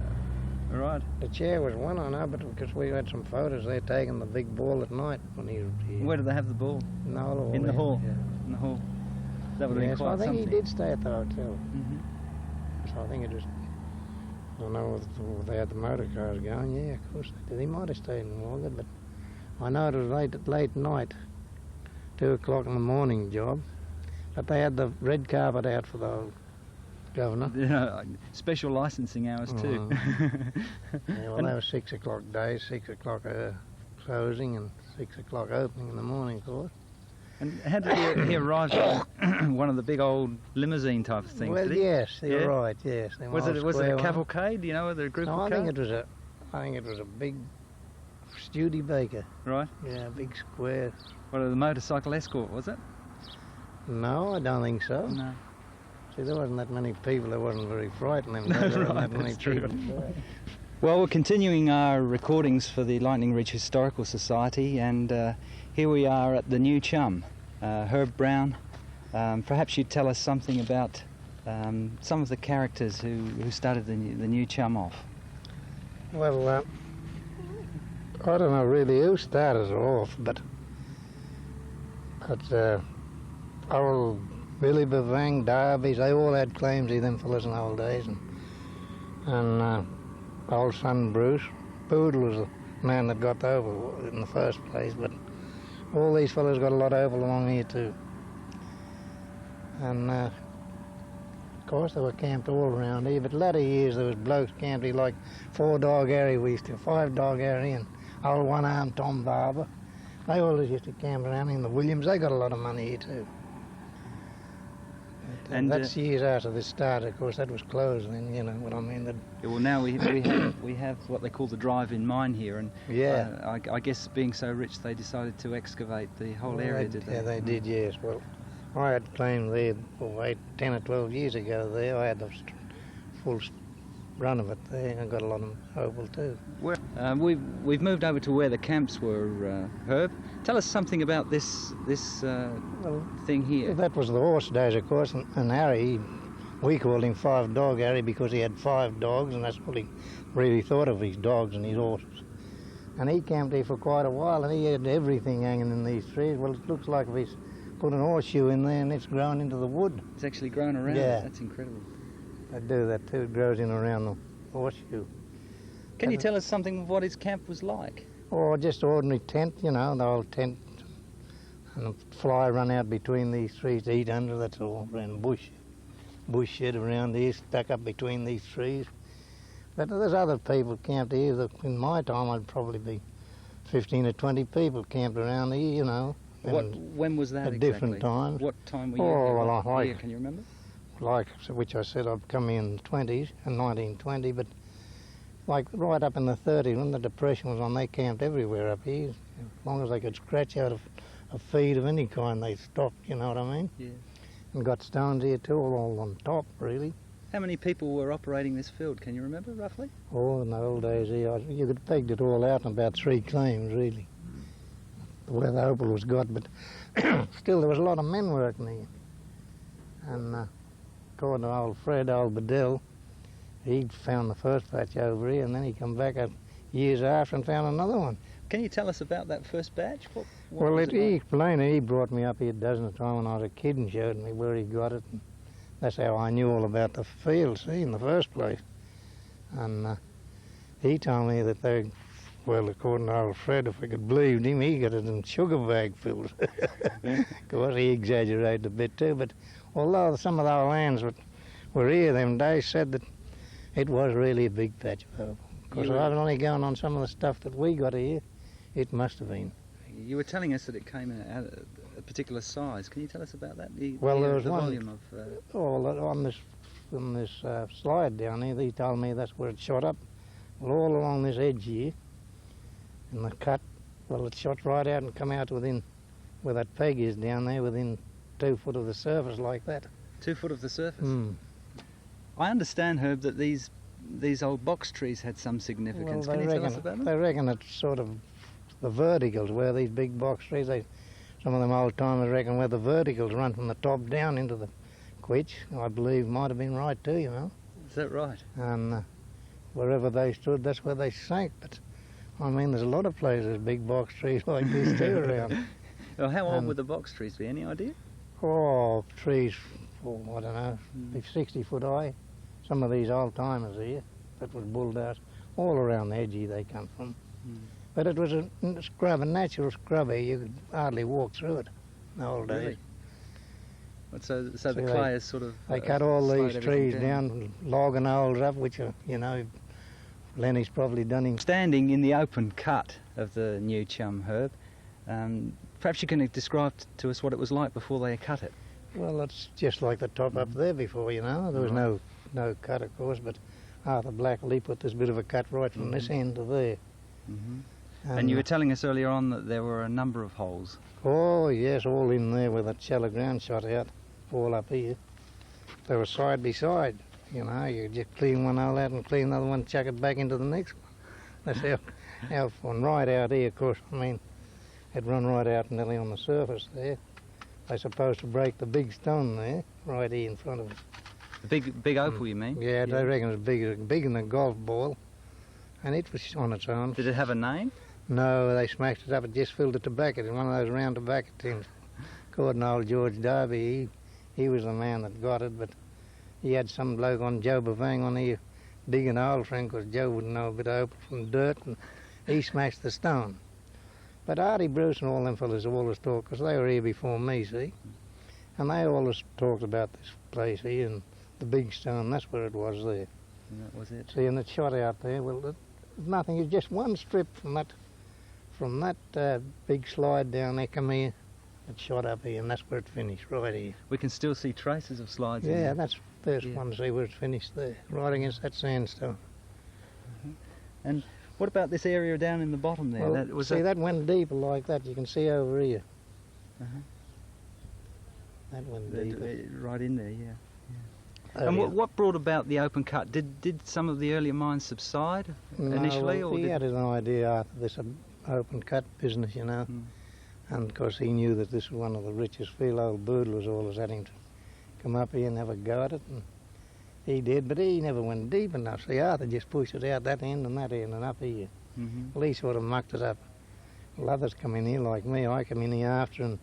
Right. The chair was one, I know, but because we had some photos there taking the big ball at night when he was here. Where did they have the ball? In the hall. In the hall. Yeah. In the hall. That would have been Yes, quite I think something. he did stay at the hotel. Mhm. So I think it was, I don't know if they had the motor cars going. Yeah, of course they did. He might have stayed in Walgett, but I know it was late night, 2 o'clock in the morning job. But they had the red carpet out for the old governor. Yeah, special licensing hours too. Yeah, well, And- they were 6 o'clock days, 6 o'clock closing and 6 o'clock opening in the morning, of course. And how did he arrive in one of the big old limousine type of things? Well, did he? yes, you're Yeah? right. Yes. them Was old it a square ones. cavalcade? You know, with a group No, of I think cars? it was a big Studebaker. Right. Yeah, a big square. What, a motorcycle escort, was it? No, I don't think so. No. See, there wasn't that many people. There wasn't very frightening. There wasn't Right, that many that's true. people. Well, we're continuing our recordings for the Lightning Ridge Historical Society, and here we are at the new chum, Herb Brown. Perhaps you'd tell us something about some of the characters who started the new chum off. Well, I don't know really who started it off, but old Billy Bavang, Darby's, they all had claims to them fellas in the old days, and old son Bruce. Boodle was the man that got the oval in the first place, but all these fellas got a lot of oval along here too. And of course they were camped all around here, but latter years there was blokes camped here like 4 Dog Harry we used to, 5 Dog Harry and old one-armed Tom Barber. They always used to camp around in the Williams. They got a lot of money here too. And that's years after this started. Of course, that was closed then. You know what I mean? Yeah, well, now we have what they call the drive-in mine here, and Yeah. I guess being so rich, they decided to excavate the whole area, did they? Yeah, they did. Yes. Well, I had claimed there 10 or 12 years ago. There, I had the full run of it there. I got a lot of opal too. We've moved over to where the camps were, Herb. Tell us something about this thing here. That was the horse days, of course, and Harry, we called him 5 Dog Harry because he had 5 dogs, and that's what he really thought of, his dogs and his horses. And he camped here for quite a while, and he had everything hanging in these trees. Well, it looks like if he's put an horseshoe in there and it's grown into the wood. It's actually grown around. Yeah. That's incredible. They do that too. It grows in around the horseshoe. Can you tell us something of what his camp was like? Or just ordinary tent, you know, the old tent. And a fly run out between these trees to eat under, that's all. And bush shed around here, stuck up between these trees. But there's other people camped here. In my time, I'd probably be 15 or 20 people camped around here, you know. When was that at exactly? different times. What time were you Oh, here? well, What I like- year, can you remember? Like which I said, I'd come in the 20s, in 1920, but like right up in the 30s, when the Depression was on, they camped everywhere up here. As long as they could scratch out a feed of any kind, they stopped, you know what I mean? Yeah. And got stones here too, all on top, really. How many people were operating this field? Can you remember roughly? Oh, in the old days here, you could have pegged it all out in about 3 claims, really. Where the opal was got, but still there was a lot of men working here. And according to old Fred, old Bedell, he'd found the first patch over here, and then he come back years after and found another one. Can you tell us about that first batch? What Well, was he it like? explained it. He brought me up here a dozen of times when I was a kid and showed me where he got it. And that's how I knew all about the field, see, in the first place. And he told me that they, well, according to old Fred, if we could believe him, he got it in sugar bag fields. Of course, he exaggerated a bit too, but although some of our lands were here them days, said that it was really a big patch of opal. Of Because I've only gone on some of the stuff that we got here. It must have been. You were telling us that it came in a particular size. Can you tell us about that? Well, there was the one volume of. on this slide down here. They told me that's where it shot up. Well, all along this edge here, in the cut, well, it shot right out and come out within, where that peg is down there, within 2 foot of the surface like that. 2 foot of the surface. Mm. I understand, Herb, that these old box trees had some significance. Well, Can you tell us about them? they reckon it's sort of the verticals where these big box trees. Some of them old timers reckon where the verticals run from the top down into the quitch. I believe might have been right too, you know. Is that right? And wherever they stood, that's where they sank. But I mean, there's a lot of places big box trees like this too around. Well, how old would the box trees be? Any idea? Oh, trees, I don't know, 60 foot high. Some of these old timers here that was bulled out all around the edge they come from. But it was a scrub, a natural scrub here. You could hardly walk through it in the old days. So the clay is sort of. They cut all these trees down, logging holes up, which are, you know, Lenny's probably done him. Standing in the open cut of the New Chum, Herb, perhaps you can describe to us what it was like before they cut it. Well, it's just like the top up there before, you know. There was no cut, of course, but Arthur Blackley put this bit of a cut right from this end to there. And you were telling us earlier on that there were a number of holes. Oh, yes, all in there where that shallow ground shot out, all up here. They were side by side, you know. You just clean one hole out and clean the other one, chuck it back into the next one. That's how fun. Right out here, of course, I mean, it run right out nearly on the surface there. They're supposed to break the big stone there, right here in front of us. The big opal, you mean? Yeah, they reckon it's bigger than a golf ball. And it was on its own. Did it have a name? No, they smashed it up. It just filled of tobacco in one of those round tobacco tins. According to old George Darby, he was the man that got it, but he had some bloke on Joe Bavang on here digging a hole for him, because Joe wouldn't know a bit of opal from dirt, and he smashed the stone. But Artie Bruce and all them fellas always talked, because they were here before me, see? And they always talked about this place here, and the big stone, that's where it was there. And that was it. See, and it shot out there. Well, nothing, it's just one strip from that big slide down there, come here, it shot up here, and that's where it finished, right here. We can still see traces of slides in Yeah, there. that's the first one to see where it's finished there, right against that sandstone. And what about this area down in the bottom there? Well, that went deeper like that, you can see over here. That went deeper. Right in there, yeah. Oh, And yeah. what brought about the open cut? Did some of the earlier mines subside initially? No, or he had an idea after this open cut business, you know. And of course he knew that this was one of the richest field. Old Boodle was always having to come up here and have a go at it, and he did, but he never went deep enough. See, Arthur just pushed it out that end and up here. Well, he sort of mucked it up. Well, others come in here like me. I come in here after, and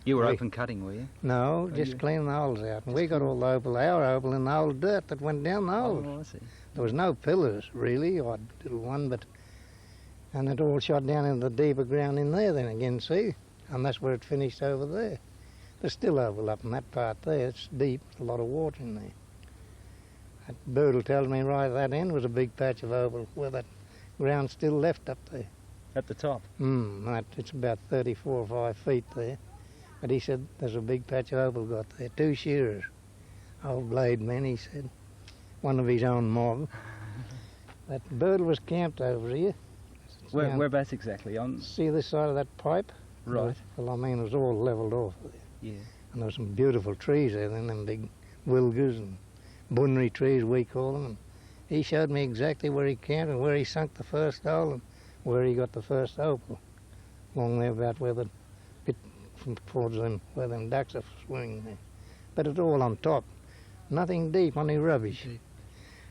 You were open cutting, were you? no, just cleaning the holes out. And we got all the opal, our opal, in the old dirt that went down the holes. Oh, I see. There was no pillars, really, or a little one, and it all shot down into the deeper ground in there then again, see? And that's where it finished over there. There's still opal up in that part there. It's deep, a lot of water in there. That Boodle tells me right at that end was a big patch of opal where that ground's still left up there. At the top? It's about 34 or 5 feet there. But he said there's a big patch of opal got there. 2 shearers, old blade men, he said. One of his own mob. That Boodle was camped over here. Whereabouts exactly? On. See this side of that pipe? Right. Well, I mean, it was all levelled off there. Yeah. And there were some beautiful trees there, then them big wilgers and bunnery trees, we call them. And he showed me exactly where he camped and where he sunk the first hole and where he got the first opal. Along there about where the bit from towards them, where them ducks are swimming there. But it's all on top. Nothing deep, only rubbish.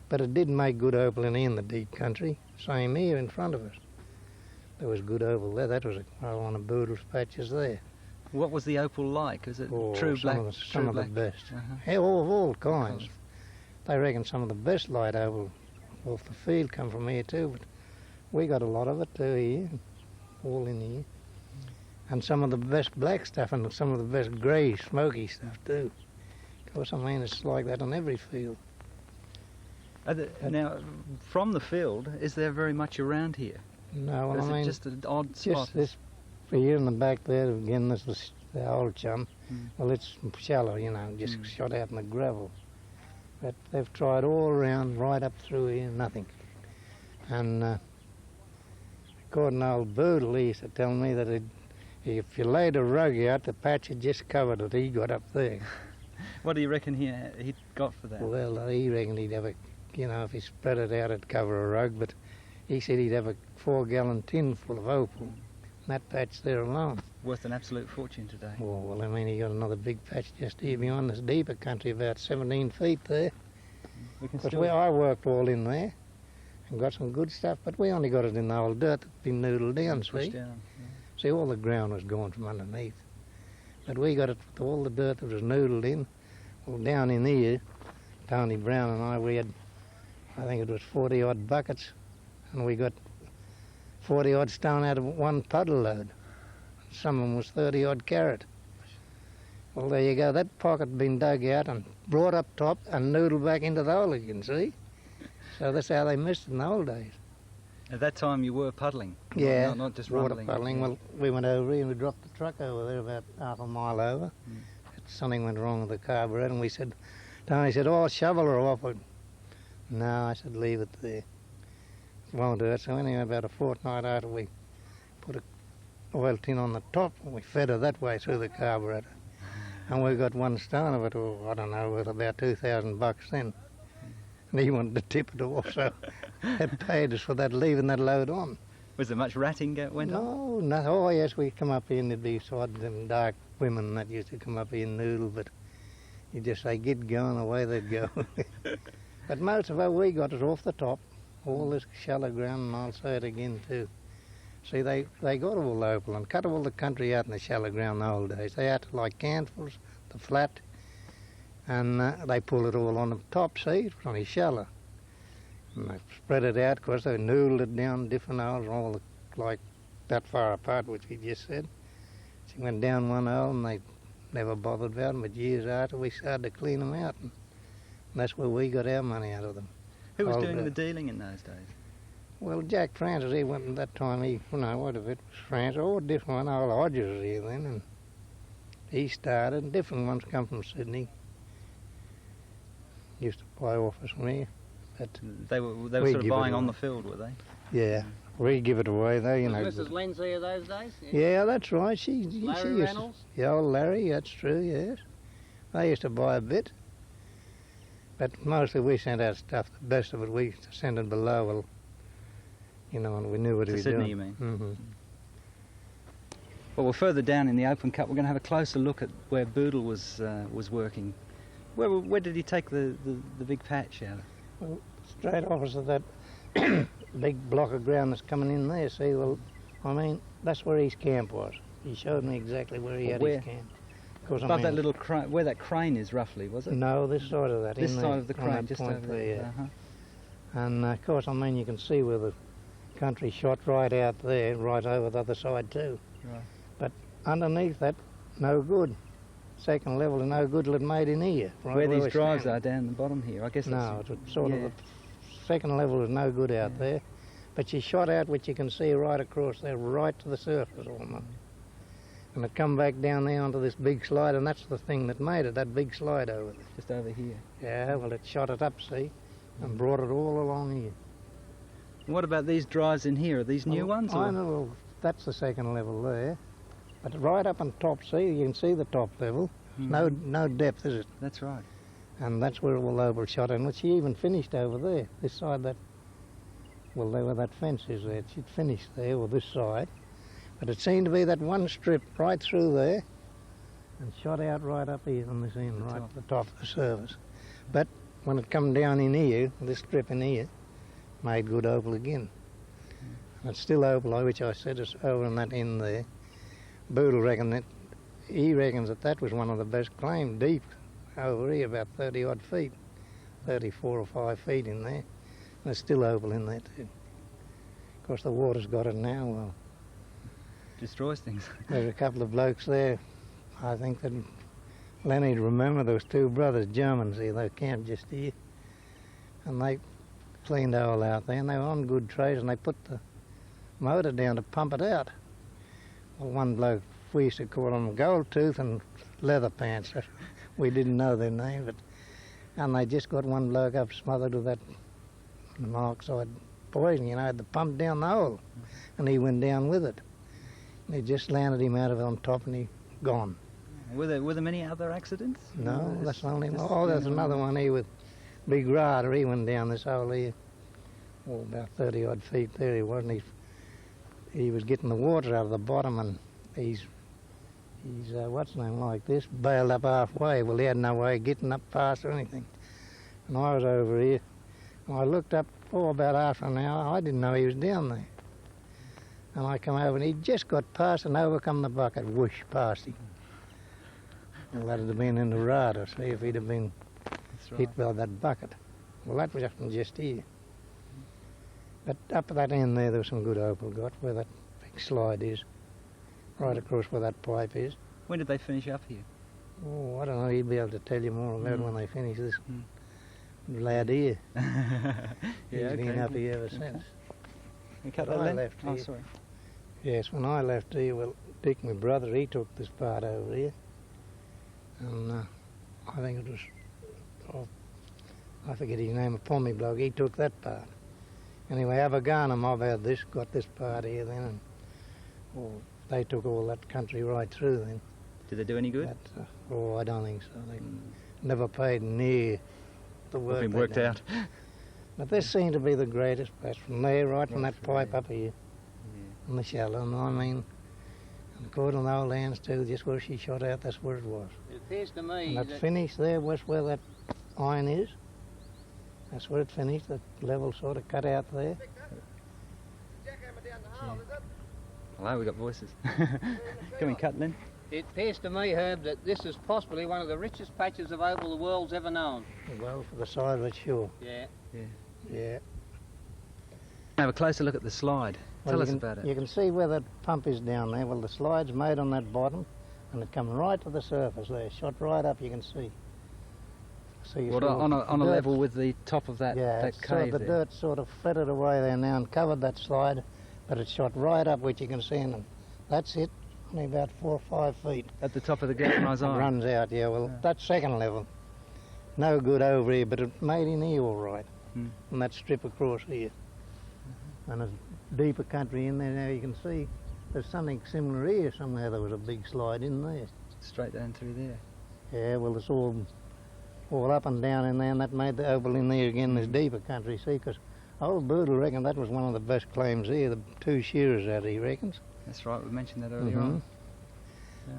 But it did make good opal in the deep country. Same here in front of us. There was good opal there. That was one of Boodle's patches there. What was the opal like? Is it true black? Some of the best. Uh-huh. Yeah, all kinds. They reckon some of the best light opal off the field come from here too, but we got a lot of it too here, all in here. And some of the best black stuff and some of the best grey, smoky stuff too. Of course, I mean, it's like that on every field. Now, from the field, is there very much around here? No, Or is I mean, it just an odd spot? just this here in the back there, again, this is the old chum. Well, it's shallow, you know, just shot out in the gravel. But they've tried all around, right up through here, nothing. And according to old Boodle, he used to tell me that if you laid a rug out, the patch had just covered it. He got up there. What do you reckon he got for that? Well, he reckoned he'd have if he spread it out, it'd cover a rug, but he said he'd have a 4-gallon tin full of opal. And that patch there alone. Worth an absolute fortune today. Well, I mean, he got another big patch just here beyond this deeper country, about 17 feet there. Because I worked all in there and got some good stuff, but we only got it in the old dirt that's been noodled down, see? Down, See, all the ground was gone from underneath. But we got it with all the dirt that was noodled in. Well, down in here, Tony Brown and we had, I think it was 40-odd buckets, and we got 40-odd stone out of one puddle load. Some of them was 30-odd carat. Well, there you go. That pocket had been dug out and brought up top and noodled back into the hole again, see? So that's how they missed it in the old days. At that time you were puddling? Yeah, not just water rumbling. puddling. Well, we went over here and we dropped the truck over there about half a mile over. Something went wrong with the carburetor, and we said, Tony said, "Oh, shovel her off it." No, I said, leave it there. It won't hurt. So anyway, about a fortnight after, we put a oil tin on the top and we fed her that way through the carburetor. And we got one stone of it, I don't know, worth about $2,000 then. And he wanted to tip it off, so it paid us for that, leaving that load on. Was there much ratting went on? No. Oh, yes, we come up here and there'd be sort of them dark women that used to come up here and noodle, but you just say, get going, away they'd go. But most of it, we got it off the top, all this shallow ground, and I'll say it again too. See, they got all opal and cut all the country out in the shallow ground in the old days. They had to like canfuls, the flat, and they pulled it all on the top, see, it was only shallow. And they spread it out, of course, they noodled it down different holes, all like that far apart, which we just said. So it went down one hole and they never bothered about them, but years after we started to clean them out. And that's where we got our money out of them. Who was doing the dealing in those days? Well, Jack Francis, he went at that time, what if it was Francis, or a different one, old Hodges was here then, and he started, and different ones come from Sydney. Used to play office from here. But they were sort of buying on the field, were they? Yeah, we give it away though, Was Mrs. Lenz here those days? Yeah, that's right. She Larry used Reynolds? Yeah, old Larry, that's true, yes. They used to buy a bit. But mostly we sent out stuff, the best of it we used to send it below, well, and we knew what we were Sydney, doing. you mean? Mm-hmm. Well, we're further down in the open cut. We're going to have a closer look at where Boodle was working. Where did he take the big patch out? Well, straight opposite that big block of ground that's coming in there, see, well, I mean, that's where his camp was. He showed me exactly where he had his camp. Above that little crane, where that crane is roughly, was it? No, this side of that. This side of the crane, just over there. Yeah. And of course, I mean, you can see where the country shot right out there, right over the other side too. Right. But underneath that, no good. Second level, no good till it made in here. Right where these drives are down the bottom here, I guess. No, it's sort of the second level is no good out there. But she shot out, which you can see right across there, right to the surface almost. And it come back down there onto this big slide, and that's the thing that made it, that big slide over there. Just over here. Yeah, well, it shot it up, see, and brought it all along here. And what about these drives in here? Are these new ones? I know, well, that's the second level there. But right up on top, see, you can see the top level. No depth, is it? That's right. And that's where all over shot in, which she even finished over there, this side that, well, there where that fence is there. She'd finished there, or this side. But it seemed to be that one strip right through there and shot out right up here on this end, right at the top of the surface. But when it come down in here, this strip in here, made good opal again. And it's still opal, which I said is over on that end there. Boodle he reckons that was one of the best claims, deep over here, about 30-odd feet, 34 or 5 feet in there. And there's still opal in there too. Of course, the water's got it now. Well, destroys things. There's a couple of blokes there. I think that Lenny'd remember there was two brothers, Germans here. They camped just here, and cleaned hole out there, and they were on good trays, and they put the motor down to pump it out. Well, one bloke, we used to call them Gold Tooth and Leather Pants. We didn't know their name, and they just got one bloke up smothered with that monoxide poison, you know, had the pump down the hole, and he went down with it. And he just landed him out of it on top, and he gone. Were there many other accidents? No, that's the only one. Oh, there's another one here with Big Rider. He went down this hole here, about 30 odd feet there he was, and he was getting the water out of the bottom, and he's what's his name, like this, bailed up halfway. Well, he had no way of getting up fast or anything. And I was over here, and I looked up about half an hour. I didn't know he was down there. And I come over, and he just got past and overcome the bucket, whoosh, past him. Well, that'd have been in the radar, see, if he'd have been hit by that bucket. Well, that was just here. But up at that end there was some good opal got, where that big slide is, right across where that pipe is. When did they finish up here? Oh, I don't know, he'd be able to tell you more about when they finish this lad here. He's been up here ever since. You cut When that I then? left Oh, here- sorry. Yes, when I left here, well, Dick, my brother, he took this part over here. And I think it was, I forget his name, a Pommy bloke, he took that part. Anyway, Avagana mob had this, got this part here then, and they took all that country right through then. Did they do any good? But, I don't think so. They never paid near the work. Been they'd worked done. out. But this seemed to be the greatest place from there, right from that pipe up here, in the shallow. And I mean, and according to the old hands too, just where she shot out, that's where it was. It appears to me And that that finish there was where that iron is. That's where it finished, the level sort of cut out there. Hello, we got voices. Can we cut then? it appears to me, Herb, that this is possibly one of the richest patches of opal the world's ever known. Well, for the size of it, sure. Yeah. Yeah. Have a closer look at the slide. Well, Tell you us can- about it. You can see where that pump is down there. Well, the slide's made on that bottom, and it comes right to the surface there, shot right up, you can see. See, What, sort of on a dirt- level with the top of that, Yeah, that it's sort of cave the there. dirt sort of fettered away there now and covered that slide, but it shot right up, which you can see, and that's it, only about 4 or 5 feet. At the top of the galvanised It iron. runs out, yeah, well, Yeah. that's second level. No good over here, but it made in here all right, Mm. and that strip across here. And there's deeper country in there now, you can see. There's something similar here somewhere, there was a big slide in there. Straight down through there. Yeah, well, it's all up and down in there, and that made the opal in there again, this deeper country, see, because old Boodle reckoned that was one of the best claims here, the 2 shearers out, he reckons. That's right, we mentioned that earlier Mhm. on.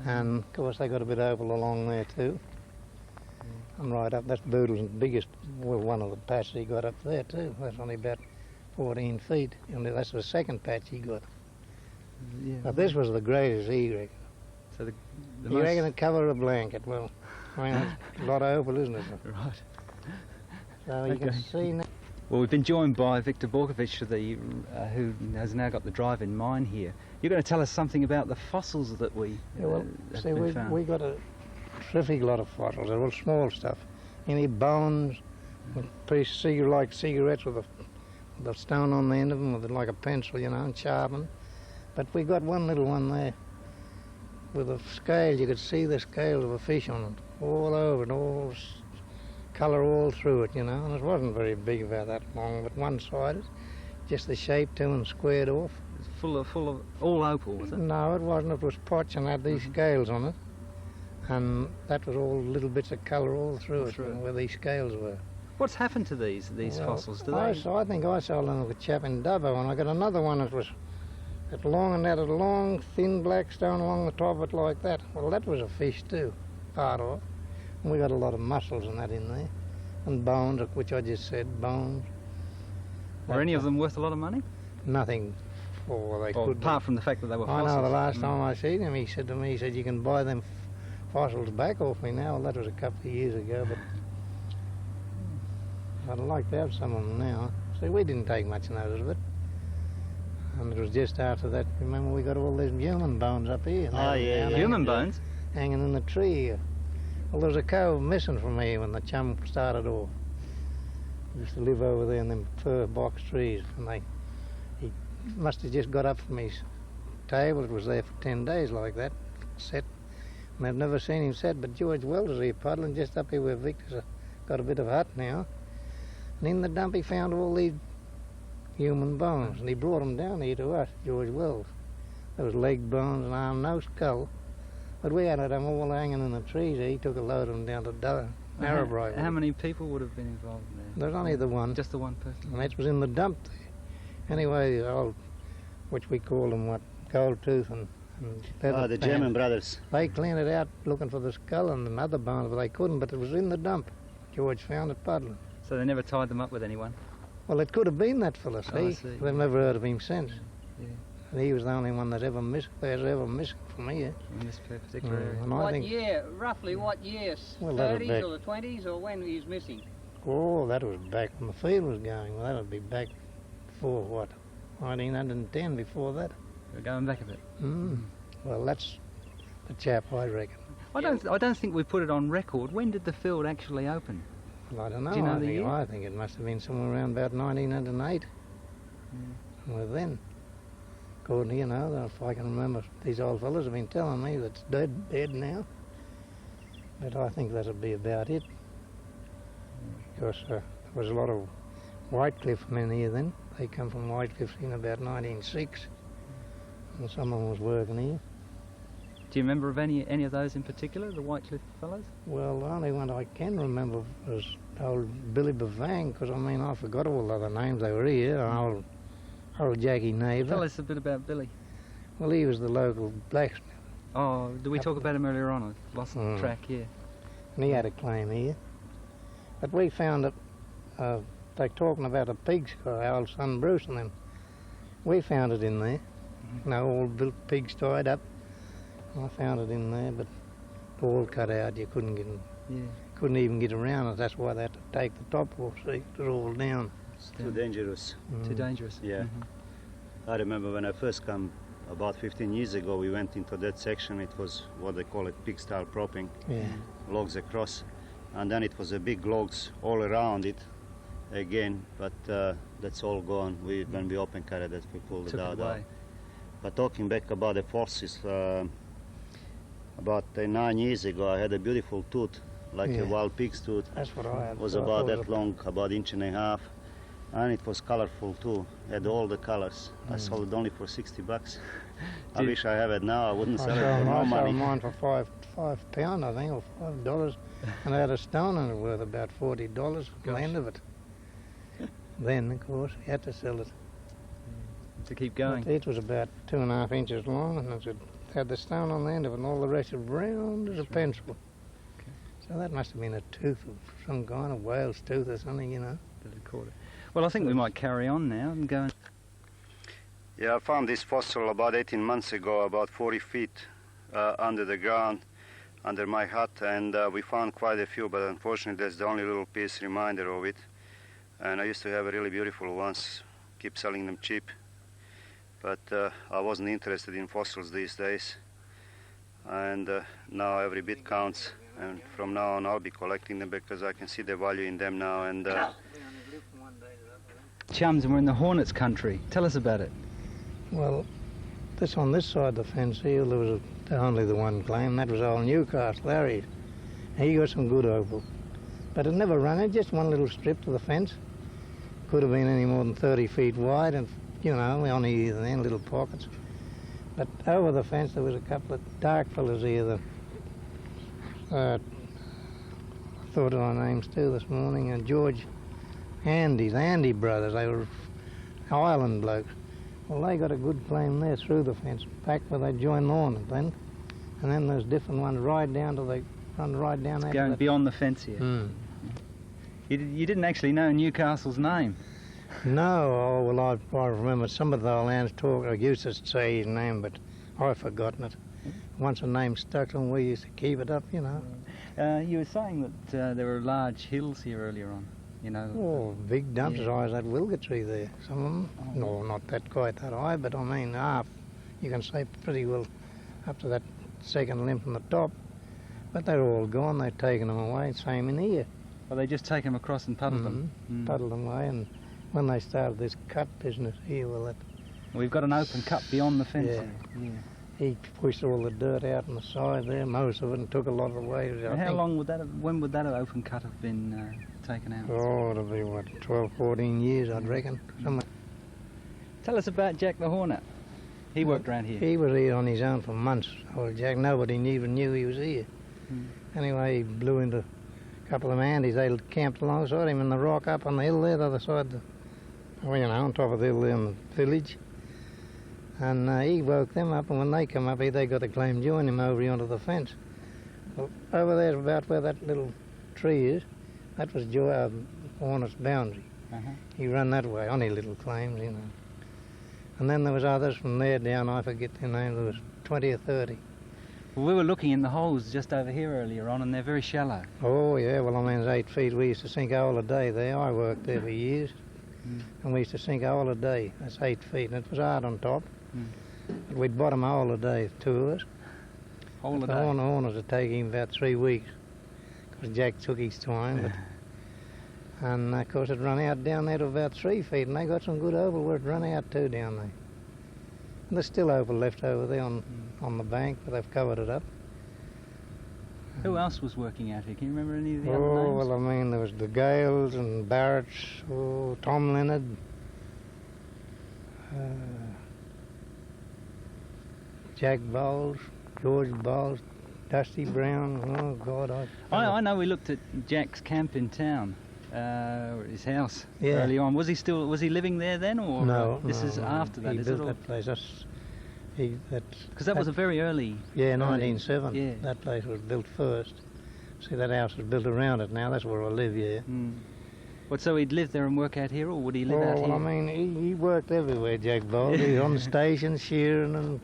And of course they got a bit of opal along there too. And right up, that's Boodle's biggest, well, one of the patches he got up there too. That's only about 14 feet, and that's the second patch he got. Yeah. But this was the greatest, he reckoned. So the He most- reckoned it covered a blanket. Well, I mean, it's a lot of opal, isn't it? Right. So you can Okay. see now. Well, we've been joined by Victor Borkovich, who has now got the drive-in mine here. You're going to tell us something about the fossils that Yeah, well, have see, been found. we got a terrific lot of fossils. They're all small stuff. Any bones, like cigarettes with a stone on the end of them, with like a pencil, you know, and sharpened. But we got one little one there with a scale. You could see the scales of a fish on it, all over it, all colour all through it, you know. And it wasn't very big, about that long, but one-sided, just the shape too, and squared off. It's full of all opal, was it? No, it wasn't. It was potch and had these scales on it. And that was all little bits of colour all through it, where these scales were. What's happened to these Well, fossils? Do I think I sold them to a chap in Dubbo, and I got another one that was long and had a long, thin black stone along the top of it like that. Well, that was a fish too, part of it. And we got a lot of mussels and that in there. And bones, which I just said, bones. Are any of them worth a lot of money? Nothing. Or they Or could be. apart from the fact that they were I fossils? know the last time I seen him, he said to me, he said, you can buy them fossils back off me now. Well, that was a couple of years ago, but I'd like to have some of them now. See, we didn't take much notice of it. And it was just after that, remember, we got all these human bones up here. and they Oh, were yeah, down yeah. Human hanging- bones? Hanging in the tree here. Well, there was a cove missing from here when the chum started off. used to live over there in them fir box trees, and he must have just got up from his table. It was there for 10 days like that, set. And I've never seen him set, but George Wells is here puddling just up here where Victor's got a bit of hut now. And in the dump he found all these human bones, and he brought them down here to us, George Wells. There was leg bones and arm, no skull. But we had them all hanging in the trees. He took a load of them down to Narrabri. How many people would have been involved in there? There's only the one. Just the one person? And that was in the dump there. Anyway, the old, which we call them, what, Gold Tooth and the German brothers. They cleaned it out looking for the skull and another bones, but they couldn't, but it was in the dump. George found it puddling. So they never tied them up with anyone? Well, it could have been that fella, see? I see. They've never heard of him since. Yeah. And he was the only one that's ever missing from here. In this particular area. And I What think, year, roughly what year? Well, that'd 30s be- or the 20s, or when he was missing? oh, that was back when the field was going. Well, that would be back before, what, 1910, before that. We're going back a bit. Well, that's the chap, I reckon. I don't think we put it on record. When did the field actually open? Well, I don't know. Do you know the year? I think it must have been somewhere around about 1908. Well, then, according to, you know, if I can remember, these old fellas have been telling me that's dead now. But I think that'll be about it. Because there was a lot of Whitecliff men here then. They come from Whitecliff in about 1906. And someone was working here. Do you remember of any of those in particular, the Whitecliff fellows? Well, the only one I can remember was old Billy Bavang, because I mean, I forgot all the other names. They were here. And old Jackie Neighbour. Tell us a bit about Billy. Well, he was the local blacksmith, Oh, did we talk about him earlier on? I lost track here. and he had a claim here. But we found that they're talking about a pigsty, old son Bruce and them. We found it in there. You know, all built pigs tied up. I found it in there, but all cut out. You couldn't get, couldn't even get around it. That's why they had to take the top off. See, it was all down. Too dangerous. Too dangerous. Yeah. I remember when I first came about 15 years ago, we went into that section. It was what they call it pig-style propping, Yeah. logs across, and then it was a big logs all around it again. But that's all gone. When we open carried it, we pulled Took it it out. away. But talking back about the fossils, about 9 years ago, I had a beautiful tooth, like Yeah. a wild pig's tooth. That's what I had. It was I about thought that long, about 1.5 inches, and it was colorful too. Had all the colors. I sold it only for $60. I wish I have it now. I wouldn't sell it for no I money. sold mine for £5, I think, or $5, and I had a stone in it worth about $40 for the end of it. Then, of course, you had to sell it. To keep going. It was about 2.5 inches long, and it had the stone on the end of it, and all the rest was round as a pencil. So that must have been a tooth of some kind of whale's tooth or something, you know. Well, I think we might carry on now and go. Yeah, I found this fossil about 18 months ago, about 40 feet under the ground, under my hut, and we found quite a few, but unfortunately that's the only little piece reminder of it. And I used to have really beautiful ones, keep selling them cheap. But I wasn't interested in fossils these days, and now every bit counts, and from now on I'll be collecting them because I can see the value in them now. And Chums, and we're in the Hornets country. Tell us about it. Well, on this side of the fence here, there was only the one claim. That was old Newcastle, Larry. He got some good opal. But it never run it, just one little strip to the fence. Could have been any more than 30 feet wide, and, you know, only either then, little pockets. But over the fence, there was a couple of dark fellas here that I thought of their names too this morning, and George Andy brothers. They were island blokes. Well, they got a good claim there through the fence, back where they joined the Hornet then. And then there's different ones right down to the run right down there. Going beyond the fence here. You didn't actually know Newcastle's name. No, oh, well, I remember some of the old hands I used to say his name, but I've forgotten it. Once a name stuck and we used to keep it up, you know. You were saying that there were large hills here earlier on, you know. Oh, big dumps as high as that wilga tree there. Some of them, no, not quite that high, but I mean half. You can say pretty well up to that second limb from the top. But they're all gone. They've taken them away. Same in here. Or they just take them across and puddle them? Puddled them away, and when they started this cut business here, well, We've got an open cut beyond the fence. Yeah. Yeah. he pushed all the dirt out on the side there, most of it, and took a lot of it away. And how long would that have, when would that open cut have been taken out? Oh, it'll be, what, 12, 14 years, I'd reckon. Somewhere. Tell us about Jack the Hornet. He worked around here. He was here on his own for months, old Jack. Nobody even knew he was here. Anyway, he blew into a couple of Andes. They camped alongside him in the rock up on the hill there, the other side, on top of the hill there in the village. And he woke them up, and when they come up here, they got to claim join him over here onto the fence. Well, over there, about where that little tree is, that was Hornet's boundary. He run that way, on his little claims, you know. And then there was others from there down, I forget their name, there was 20 or 30. Well, we were looking in the holes just over here earlier on, and they're very shallow. Oh, yeah, well, I mean, it's 8 feet. We used to sink a hole a day there. I worked there for years. And we used to sink a hole a day. That's 8 feet, and it was hard on top. But we'd bottom a hole a day, 2 of us. Hole a The day? Hornets would take him about 3 weeks, because Jack took his time. And, of course, it run out down there to about 3 feet, and they got some good opal where it run out too down there. And there's still opal left over there on the bank, but they've covered it up. Who else was working out here? Can you remember any of the other Oh, names? well, I mean, there was the Gales and Barretts, Tom Leonard, Jack Bowles, George Bowles, Dusty Brown. Oh, God, I know we looked at Jack's camp in town, his house, Yeah. early on. Was he living there then, or No, this is no, after that? He Is built it? that place. Because that was a very early. Yeah, 1907. Yeah. That place was built first. See, that house was built around it now. That's where I live, yeah. What, so he'd live there and work out here, or would he live out well, here? I mean, he worked everywhere, Jack Bowles. He was on the station, shearing,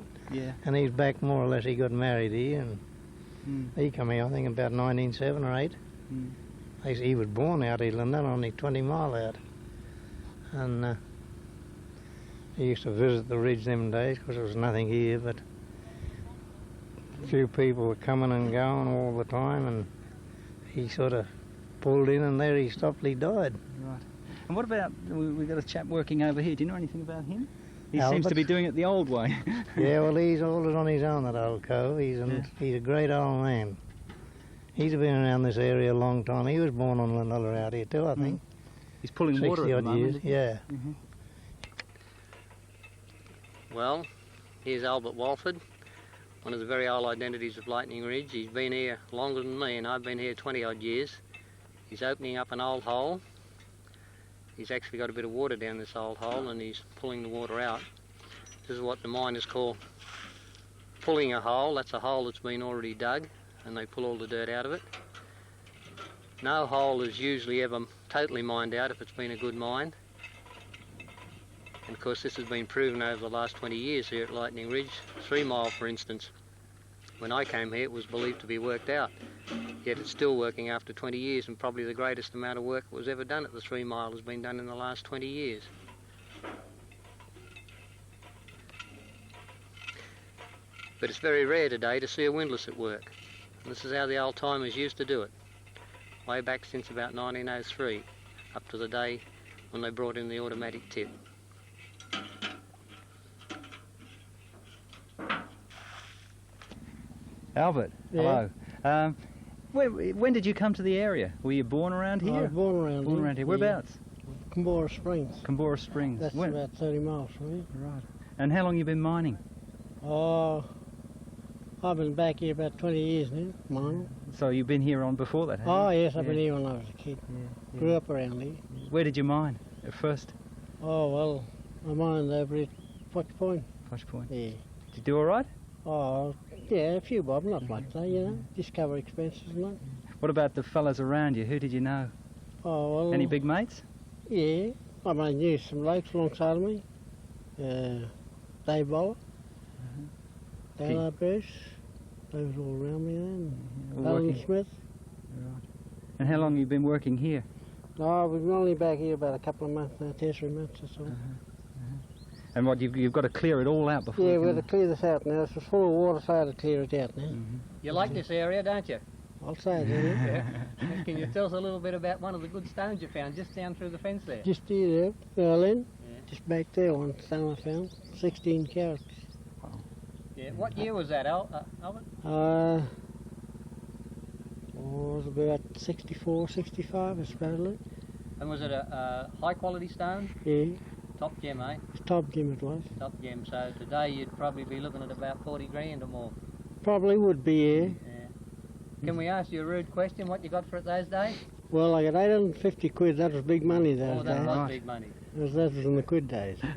and he's back more or less. He got married here, and he come here, I think, about 1907 or 8. He was born out here, London, only 20 mile out. And he used to visit the ridge them days, because there was nothing here, but a few people were coming and going all the time, and he sort of pulled in, and there he stopped, he died. Right. And what about, we've got a chap working over here. Do you know anything about him? He Albert. seems to be doing it the old way. Yeah, well, he's always on his own, that old cove. He's a great old man. He's been around this area a long time. He was born on Llanella out here too, I think. He's pulling water at the 60-odd moment. years, yeah. Well, here's Albert Walford, one of the very old identities of Lightning Ridge. He's been here longer than me, and I've been here 20-odd years. He's opening up an old hole. He's actually got a bit of water down this old hole, and he's pulling the water out. This is what the miners call pulling a hole. That's a hole that's been already dug, and they pull all the dirt out of it. No hole is usually ever totally mined out if it's been a good mine. And of course this has been proven over the last 20 years here at Lightning Ridge. 3 Mile, for instance, when I came here it was believed to be worked out, yet it's still working after 20 years, and probably the greatest amount of work that was ever done at the 3 Mile has been done in the last 20 years. But it's very rare today to see a windlass at work, and this is how the old timers used to do it, way back since about 1903, up to the day when they brought in the automatic tip. Albert, Yeah. hello. When did you come to the area? Were you born around here? I was born around Born here. around here. Whereabouts? Cambora Springs. Cambora Springs. That's When- about 30 miles from here. Right. And how long you been mining? Oh, I've been back here about 20 years now, mining. So you've been here on before that, have Oh, you? yes, I've been here when I was a kid. Grew up around here. Where did you mine at first? Oh, well, I mined over at Fox Point. Fox Point. Yeah. Did you do all right? Oh, yeah, a few bob, not much though, you know. Just cover expenses and that. What about the fellas around you? Who did you know? Oh, well. Any big mates? Yeah, I knew some blokes alongside of me. Dave Boller, Dale Bruce, they was all around me then. All Alan working- Smith. And how long have you been working here? No, we've been only back here about a couple of months now, 2 or 3 months or so. And what, you've got to clear it all out before Yeah, you we've can... got to clear this out now. This was full of water, so I had to clear it out now. You like this area, don't you? I'll say it, isn't it? Yeah. Can you tell us a little bit about one of the good stones you found just down through the fence there? Just here, Berlin. Yeah. Just back there, one stone I found. 16 carats. Yeah. What year was that, Albert? It was about 64, 65, it's Berlin. And was it a high quality stone? Yeah, Top gem, eh? it's top gem it was. Top gem. So today you'd probably be looking at about 40 grand or more. Probably would be, yeah. Yeah. Can we ask you a rude question? What you got for it those days? Well, I got 850 quid, that was big money those Oh, that days. was big money. That was in the quid days. Yeah.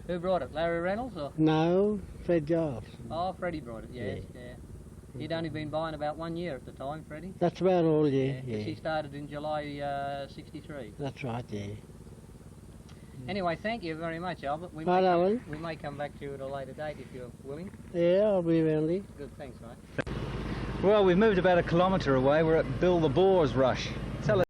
Who brought it? Larry Reynolds or? No, Fred Giles. Oh, Freddie brought it. Yes. Yeah. He'd only been buying about 1 year at the time, Freddie. That's about all, yeah. 'Cause he started in July '63. That's right, yeah. Anyway, thank you very much, Albert. We Right, Alan. may come back to you at a later date if you're willing. Yeah, I'll be around here. Good, thanks, mate. Well, we've moved about a kilometre away. We're at Bill the Boar's Rush. Tell us